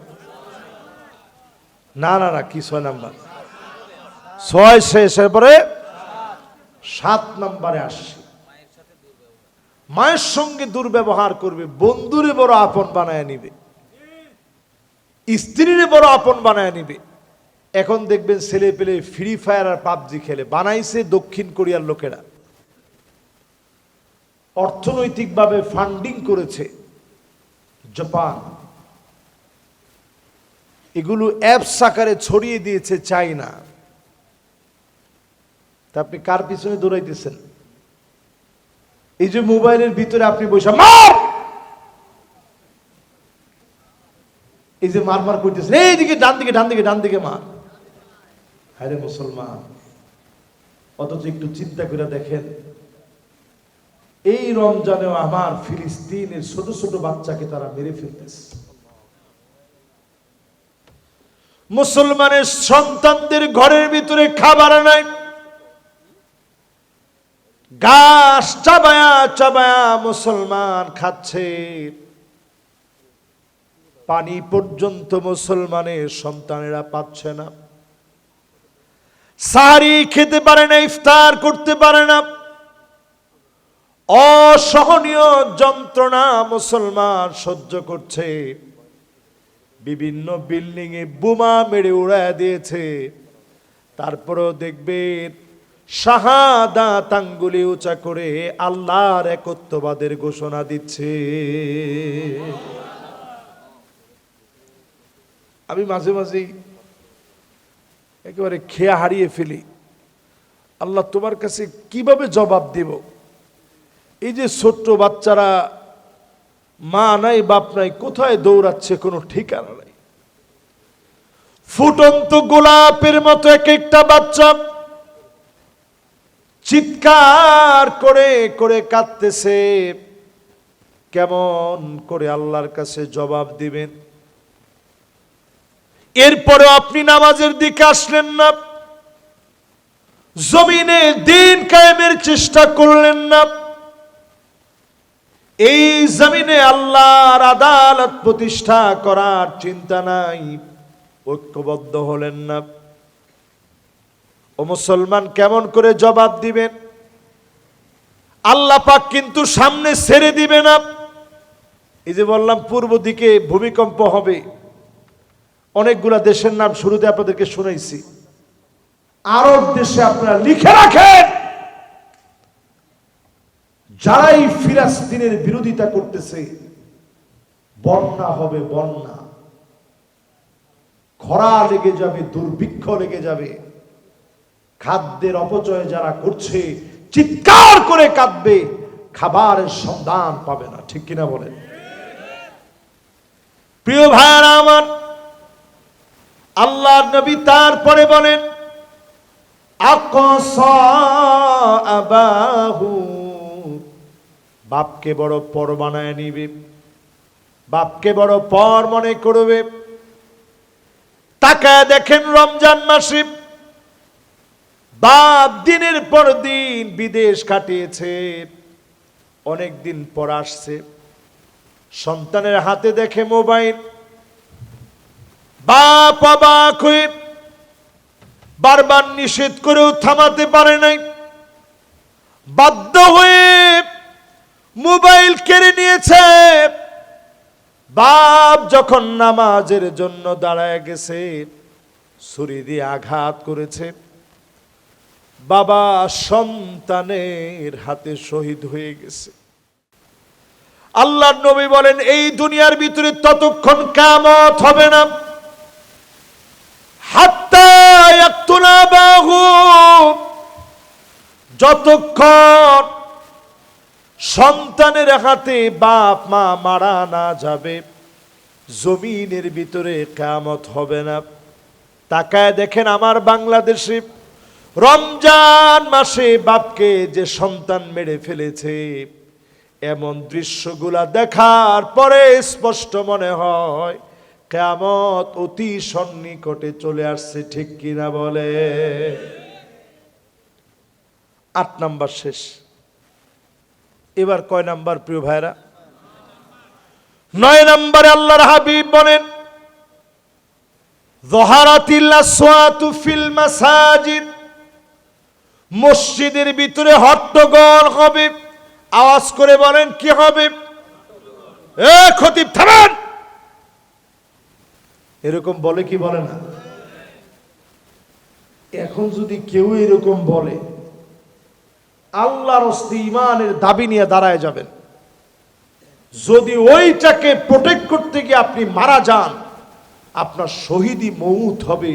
Speaker 1: না না না, কি 6 নাম্বার? 6 শেষ, এরপরে 7 নম্বরে আসছি। মায়ের সঙ্গে দুর্ব্যবহার করবে, বন্ধুরে বড় আপন বানায় নিবে, স্ত্রীরে বড় আপন বানায় নিবে। এখন দেখবেন ছেলে পেলে ফ্রি ফায়ার আর পাবজি খেলে, বানাইছে দক্ষিণ কোরিয়ার লোকেরা, অর্থনৈতিকভাবে ফান্ডিং করেছে জাপান, এগুলো অ্যাপস আকারে ছড়িয়ে দিয়েছে চায়না। তা আপনি কার পিছনে দৌড়াইতেছেন? এই যে মোবাইলের ভিতরে আপনি বসে মার, এই যে মার মার করতেছেন, এইদিকে ডান দিকে ডান দিকে ডান দিকে মার। হায় রে মুসলমান, অথচ একটু চিন্তা করে দেখেন, এই রমজানেও আমার ফিলিস্তিনের ছোট ছোট বাচ্চাকে তারা মেরে ফেলতেছে। মুসলমানের সন্তানদের ঘরের ভিতরে খাবার নাই, ঘাস চাবায়া চাবায়া মুসলমান খাচ্ছে, পানি পর্যন্ত মুসলমানের সন্তানেরা পাচ্ছে না, সাহারি খেতে পারে না, ইফতার করতে পারে না। অসহনীয় যন্ত্রণা মুসলমান সহ্য করছে। বিভিন্ন বিল্ডিং এ বোমা মেরে উড়ায় দিয়েছে, তারপরেও দেখবেন শাহাদাত আঙ্গুলি উঁচা করে আল্লাহর একত্ববাদের ঘোষণা দিচ্ছে। আমি মাঝে মাঝে একেবারে খেয়া হারিয়ে ফেলি, আল্লাহ তোমার কাছে কিভাবে জবাব দেব? এই যে ছোট্ট বাচ্চারা মা নাই বাপ নাই, কোথায় দৌড়াচ্ছে কোনো ঠিকানা নাই। ফুটন্ত গোলাপের মতো এক একটা বাচ্চা চিৎকার করে করে কাঁদতেছে, কেমন করে আল্লাহর কাছে জবাব দিবেন? এরপরে আপনি নামাজের দিকে আসলেন না, জমিনে দিন কায়েমের চেষ্টা করলেন না, এই জমিনে আল্লাহর আদালত প্রতিষ্ঠা করার চিন্তা নাই, ঐক্যবদ্ধ হলেন না। ও মুসলমান, কেমন করে জবাব দিবেন? আল্লাহ পাক কিন্তু সামনে ছেড়ে দিবে না। এই যে বললাম পূর্ব দিকে ভূমিকম্প হবে, অনেকগুলা দেশের নাম শুরুতে আপনাদেরকে শুনাইছি। আরব দেশে আপনারা লিখে রাখেন, যারাই ফিলিস্তিনের বিরোধিতা করতেছে বন্যা হবে, বন্যা, খরা লেগে যাবে, দুর্ভিক্ষ লেগে যাবে, খাদ্যের অপচয় যারা করছে চিৎকার করে কাঁদবে, খাবারের সন্ধান পাবে না, ঠিক কিনা বলেন? প্রিয় ভাইরা আমার, আল্লাহর নবী তারপরে বলেন আকসা আবাহু, বাপকে বড় পর বানায় নিবে, বাপকে বড় পর মনে করবে। তাকায় দেখেন রমজান মাসে বাপ দিনের পর দিন বিদেশ কাটিয়েছে, অনেক দিন পর আসছে, সন্তানের হাতে দেখে মোবাইল। বাপ অবাক হয়ে বারবার নিষেধ করেও থামাতে পারে নাই, বাধ্য হয়ে মোবাইল কেড়ে নিয়েছে। বাপ যখন নামাজের জন্য দাঁড়ায় গেছে, ছুরি দিয়ে আঘাত করেছে। বাবা সন্তানের হাতে শহীদ হয়ে গেছে। আল্লাহর নবী বলেন, এই দুনিয়ার ভিতরে ততক্ষণ কিয়ামত হবে না হাত্তা ইয়াকতুলা বাহু, যতক্ষণ সন্তানের হাতে বাপ মা মারা না যাবে, জমিনের ভিতরে কিয়ামত হবে না। তাকায় দেখেন আমার বাংলাদেশে রমজান মাসে বাপকে যে সন্তান মেরে ফেলেছে, এমন দৃশ্যগুলা দেখার পরে স্পষ্ট মনে হয় কিয়ামত অতি সন্নিকটে চলে আসছে। ঠিক কিনা বলে? 8 নাম্বার শেষ। এবার কয় নাম্বার প্রিয় ভাইরা? 9 নম্বরে আল্লাহর হাবিব বলেন, যহারাতিল আসওয়াতু ফিল মাসাজিদ, মসজিদের ভিতরে হট্টগোল হবে। আওয়াজ করে বলেন কি হবে? এ খতিব থামেন! এরকম বলে কি বলে না? এখন যদি কেউ এরকম বলে, আল্লাহর হস্তে ঈমানের দাবি নিয়ে দাঁড়ায় যাবেন। যদি ওইটাকে প্রোটেক্ট করতে গিয়ে আপনি মারা যান, আপনার শহীদি মউত হবে।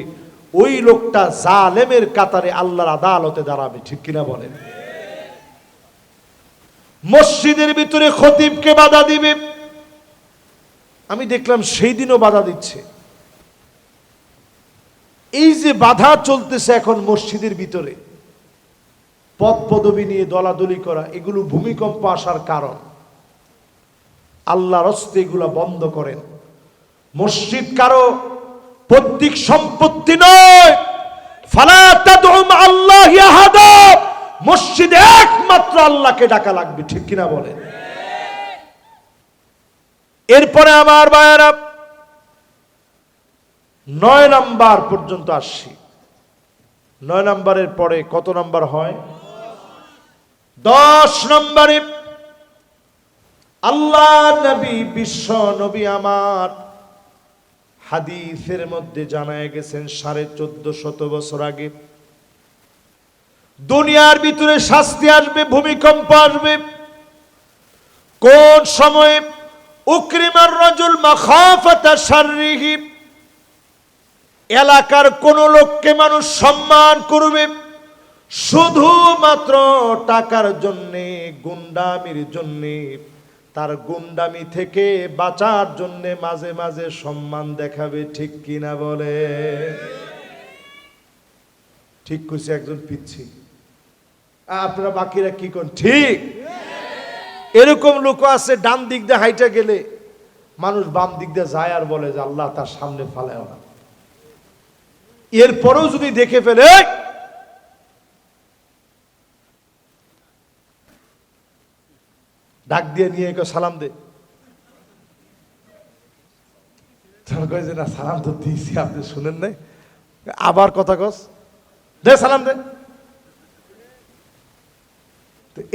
Speaker 1: ওই লোকটা জালেমের কাতারে আল্লাহর আদালতে দাঁড়াবে। ঠিক কিনা বলেন? মসজিদের ভিতরে খতিবকে বাধা দিবে। আমি দেখলাম সেই দিনও বাধা দিচ্ছে। এই যে বাধা চলতেছে এখন মসজিদের ভিতরে, পদ পদবি নিয়ে দলাদলি করা, এগুলো ভূমিকম্প আসার কারণ। আল্লাহর হস্তে এগুলো বন্ধ করেন। মসজিদ কারো পৈতৃক সম্পত্তি নয়। ফালা তাদউ মা'আল্লাহি আহাদা, মসজিদে একমাত্র আল্লাহকে ডাকা লাগবে। ঠিক কিনা বলেন? এরপরে আমার ভাইয়েরা 9 নাম্বার পর্যন্ত আসছি। 9 নাম্বারের পরে কত নাম্বার হয়? 10 নম্বরে আল্লাহ নবী, বিশ্ব নবী আমার হাদিসের মধ্যে জানায় গেছেন 1450 বছর আগে দুনিয়ার ভিতরে শাস্তি আসবে, ভূমিকম্প আসবে। কোন সময়ে? উকরিমার রাজুল মাখাফাতা শাররিহি, এলাকার কোন লোককে মানুষ সম্মান করবে শুধুমাত্র টাকার জন্যে, গুন্ডামির জন্যে, তার গুন্ডামি থেকে বাঁচার জন্যে মাঝে মাঝে সম্মান দেখাবে। ঠিক কিনা বলে? ঠিক কইছে একজন পিচ্ছি। আপনারা বাকিরা কি কোন? ঠিক। এরকম লোক আছে, ডান দিক দিয়ে হাইটা গেলে মানুষ বাম দিক দিয়ে যায় আর বলে যে আল্লাহ তার সামনে ফালায় না। এরপরেও যদি দেখে ফেলে, ডাক দিয়ে নিয়ে সালাম দে। কয় যে না, সালাম তো দিয়েছি, আপনি শুনেন নাই, আবার কথা কস, দে সালাম দে।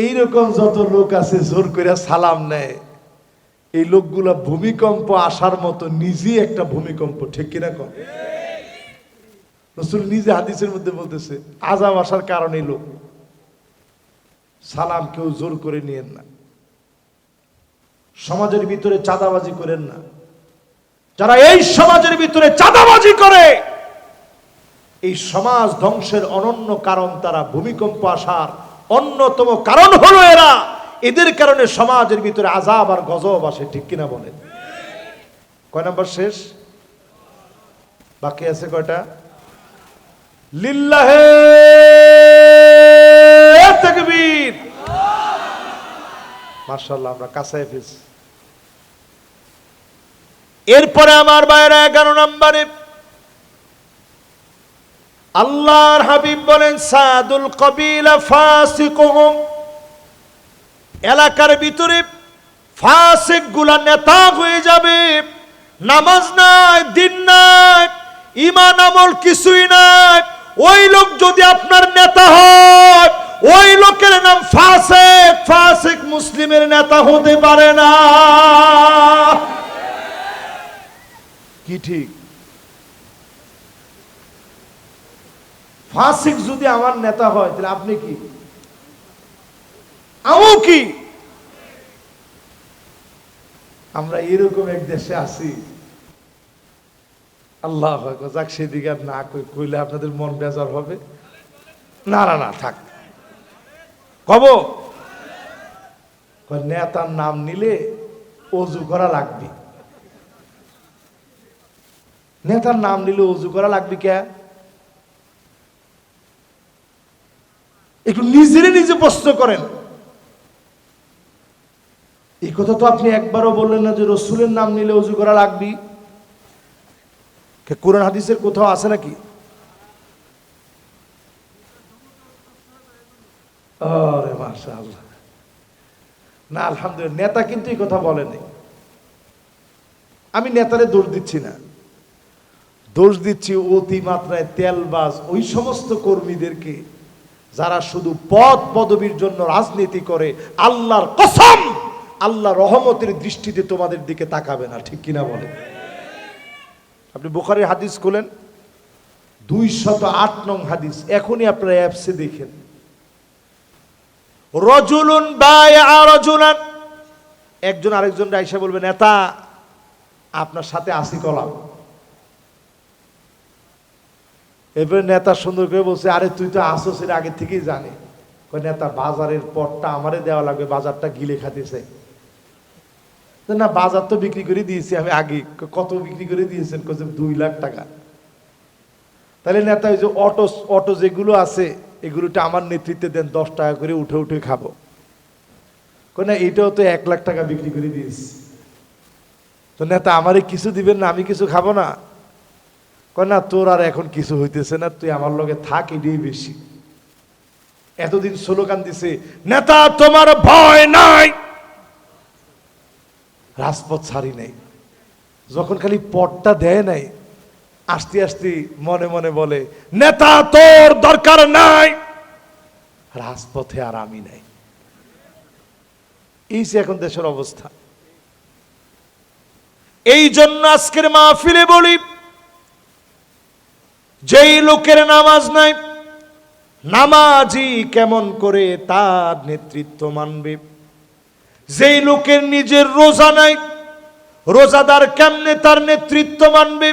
Speaker 1: এইরকম যত লোক আছে জোর করে সালাম নেয়, এই লোকগুলা ভূমিকম্প আসার মতো নিজেই একটা ভূমিকম্প। ঠিক কিনা কম? রাসূল নিজে হাদিসের মধ্যে বলতেছে, আযাব আসার কারণে লোক সালাম কেউ জোর করে নিয়েন না। সমাজের ভিতরে চাঁদাবাজি করেন না। যারা এই সমাজের ভিতরে চাঁদাবাজি করে, এই সমাজ ধ্বংসের অনন্য কারণ তারা। ভূমিকম্প আসার অন্যতম কারণ হলো এরা। এদের কারণে সমাজের ভিতরে আযাব আর গজব আসে। ঠিক কিনা বলেন? কয় নাম্বার শেষ? বাকি আছে কয়টা? লিল্লাহে তাকবীর। মাশাআল্লাহ, আমরা কাছে ফেস। এরপরে আমার ভাইরা 11 নম্বরে আল্লাহর হাবিব বলেন সাদুল কবিলা ফাসিকুহুম, এলাকার ভিতরে ফাসিক গুলা নেতা হয়ে যাবে, নামাজ নাই, দিন নাই, ঈমান আমল কিছুই নাই। ওই লোক যদি আপনার নেতা হয়, ওই লোকের নাম ফাসিক। ফাসিক মুসলিমের নেতা হতে পারে না। কি ঠিক? ফাসিক যদি আমার নেতা হয় তাহলে আপনি কি, আমও কি? আমরা এরকম এক দেশে আছি, আল্লাহ যাক, সেদিকে আর না কইলে আপনাদের মন বেজার হবে। না না না, থাক, কব নেতার নাম নিলে অজু করা লাগবে। নেতার নাম নিলে অজু করা লাগবে কে? একটু নিজেরে নিজে প্রশ্ন করেন। এই কথা তো আপনি একবারও বললেন না যে রসুলের নাম নিলে অজু করা লাগবে। কোরআন হাদিসের কোথাও আছে নাকি? আরে মাশাআল্লাহ, না আলহামদুলিল্লাহ, নেতা কিন্তু এই কথা বলেনি। আমি নেতারে দোষ দিচ্ছি না, দোষ দিচ্ছি অতিমাত্রায় তেলবাজ ওই সমস্ত কর্মীদেরকে যারা শুধু পদ পদবীর জন্য রাজনীতি করে। আল্লাহর কসম, আল্লাহ রহমতের দৃষ্টিতে তোমাদের দিকে তাকাবে না, ঠিক কিনা বলে? আপনি বুখারীর হাদিস খুলেন, 208 নং হাদিস, এখনই আপনারা অ্যাপসে দেখেন। রজুলুন বায়আ রাজুলান, একজন আরেকজন আয়েশা বলবে, নেতা আপনার সাথে আসি কলাম। এবার নেতা সুন্দর করে বলছে, আরে তুই তো আসো, সেটা আগে থেকেই জানি। নেতা বাজারের পটটা আমারে দেওয়া লাগবে, বাজারটা গিলে খাতেছে। না, বাজার তো বিক্রি করে দিয়েছি আমি আগে। কত বিক্রি করে দিয়েছেন? 2 লাখ টাকা। তাহলে নেতা ওই যে অটো যেগুলো আছে এগুলোটা আমার নেতৃত্বে দেন, 10 টাকা করে উঠে উঠে খাবো। না, এইটাও তো 1 লাখ টাকা বিক্রি করে দিয়েছি। তো নেতা আমারে কিছু দিবেন না, আমি কিছু খাবো না? না, তোর আর এখন কিছু হইতেছে না, তুই আমার লগে থাক, এটাই বেশি। এতদিন স্লোগান দিছে, নেতা তোমার ভয় নাই, রাজপথ ছাড়ি নাই। যখন খালি পটটা দেয় নাই, আস্তে আস্তে মনে মনে বলে, নেতা তোর দরকার নাই, রাজপথে আর আমি নাই। এই যে এখন দেশের অবস্থা। এই জন্য আজকের মাহফিলে বলি, যেই লোকের নামাজ নাই, নামাজি কেমন করে তার নেতৃত্ব মানবে? যেই লোকের নিজের রোজা নাই, রোজাদার কেমনে তার নেতৃত্ব মানবে?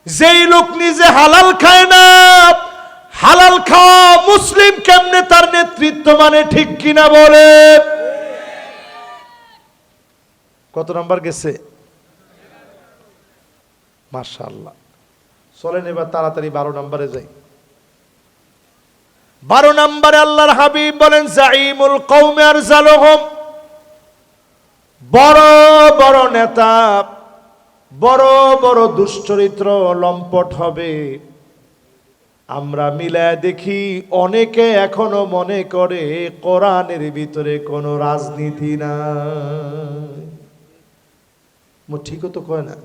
Speaker 1: যেই লোক নিজে হালাল খায় না, হালাল খাওয়া মুসলিম কেমনে তার নেতৃত্ব মানে? ঠিক কিনা বলে? কত নাম্বার গেছে? মাশাআল্লাহ। চলেন এবার তাড়াতাড়ি 12 নম্বরে যাই। 12 নম্বরে আল্লাহর হাবিব বলেন, জাইমুল কওমি আরজালুহুম, বড় বড় নেতা, বড় বড় দুশ্চরিত্র লম্পট হবে। আমরা মিলায় দেখি, অনেকে এখনো মনে করে কোরআনের ভিতরে কোনো রাজনীতি নাই। ঠিকও তো কয় না,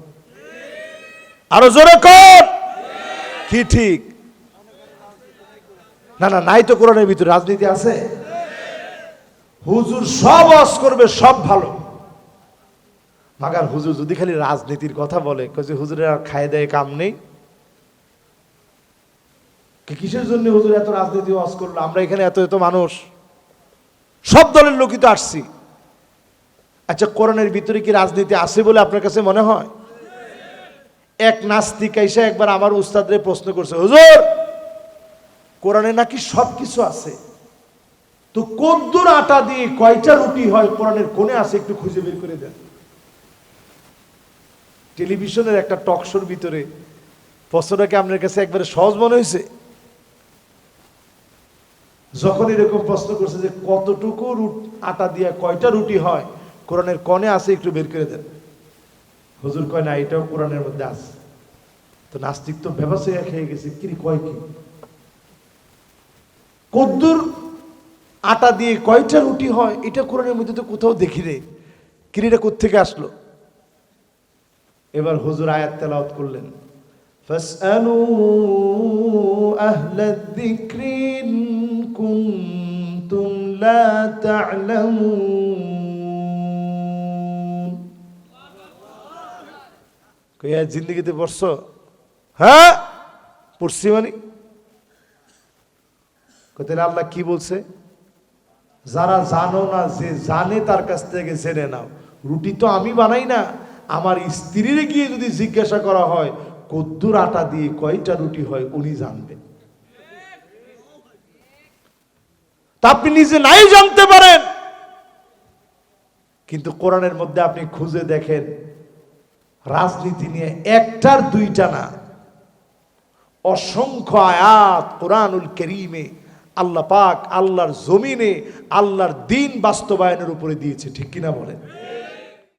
Speaker 1: আরো জোরে কর, কি ঠিক? না না, নাই তো, কোরআনের ভিতরে রাজনীতি আছে। হুজুর সব ওয়াজ করবে, সব ভালো, মাগার হুজুর যদি খালি রাজনীতির কথা বলে, হুজুরের আর খায় দেয় কাম নেই। কিসের জন্য হুজুর এত রাজনীতি ওয়াজ করলো? আমরা এখানে এত এত মানুষ, সব দলের লোকই তো আসছি। আচ্ছা, কোরআনের ভিতরে কি রাজনীতি আছে বলে আপনার কাছে মনে হয়? এক নাস্তিক এসে একবার আমার উস্তাদরে প্রশ্ন করছে, হুজুর কোরআনে নাকি সব কিছু আছে, তো কদ্দুর আটা দিয়ে কয়টা রুটি হয় কোরআনের কোণে আছে, একটু খুঁজে বের করে দেন। টেলিভিশনের একটা টক শোর ভিতরে প্রশ্নটাকে আপনার কাছে একবারে সহজ মনে হয়েছে? যখন এরকম প্রশ্ন করছে যে কতটুকু আটা দিয়ে কয়টা রুটি হয় কোরআনের কোণে আছে, একটু বের করে দেন। হুজুর কয় না, এটাও কোরআনের মধ্যে আছে। তো নাস্তিক তো ব্যবসায়ী খেয়ে গেছে, কি কয় কি? কদ্দুর আটা দিয়ে কয়টা রুটি হয় এটা কোরআনের মধ্যে তো কোথাও দেখি রে, কিরিটা কোত্থেকে আসলো? এবার হুজুর আয়াত তেলাওয়াত করলেন, ফাসআলু আহলাদ যিকরি ইন কুনতুম লা তা'লামুন। কইয়া জিন্দেগিতে পড়ছো? হ্যাঁ পড়ছি। মানে তাহলে আল্লাহ কি বলছে? যারা জানো না, যে জানে তার কাছ থেকে জেনে নাও। রুটি তো আমি বানাই না, আমার স্ত্রীর গিয়ে যদি জিজ্ঞাসা করা হয় কদ্দুর আটা দিয়ে কয়টা রুটি হয়, উনি জানবেন। তা আপনি নিজে নাই জানতে পারেন, কিন্তু কোরআনের মধ্যে আপনি খুঁজে দেখেন, রাজনীতি নিয়ে একটার দুইটা না, অসংখ্য আয়াত কোরআনুল কারীমে আল্লাহ পাক আল্লাহর জমিনে আল্লাহর দ্বীন বাস্তবায়নের উপরে দিয়েছে। ঠিক কিনা বলেন?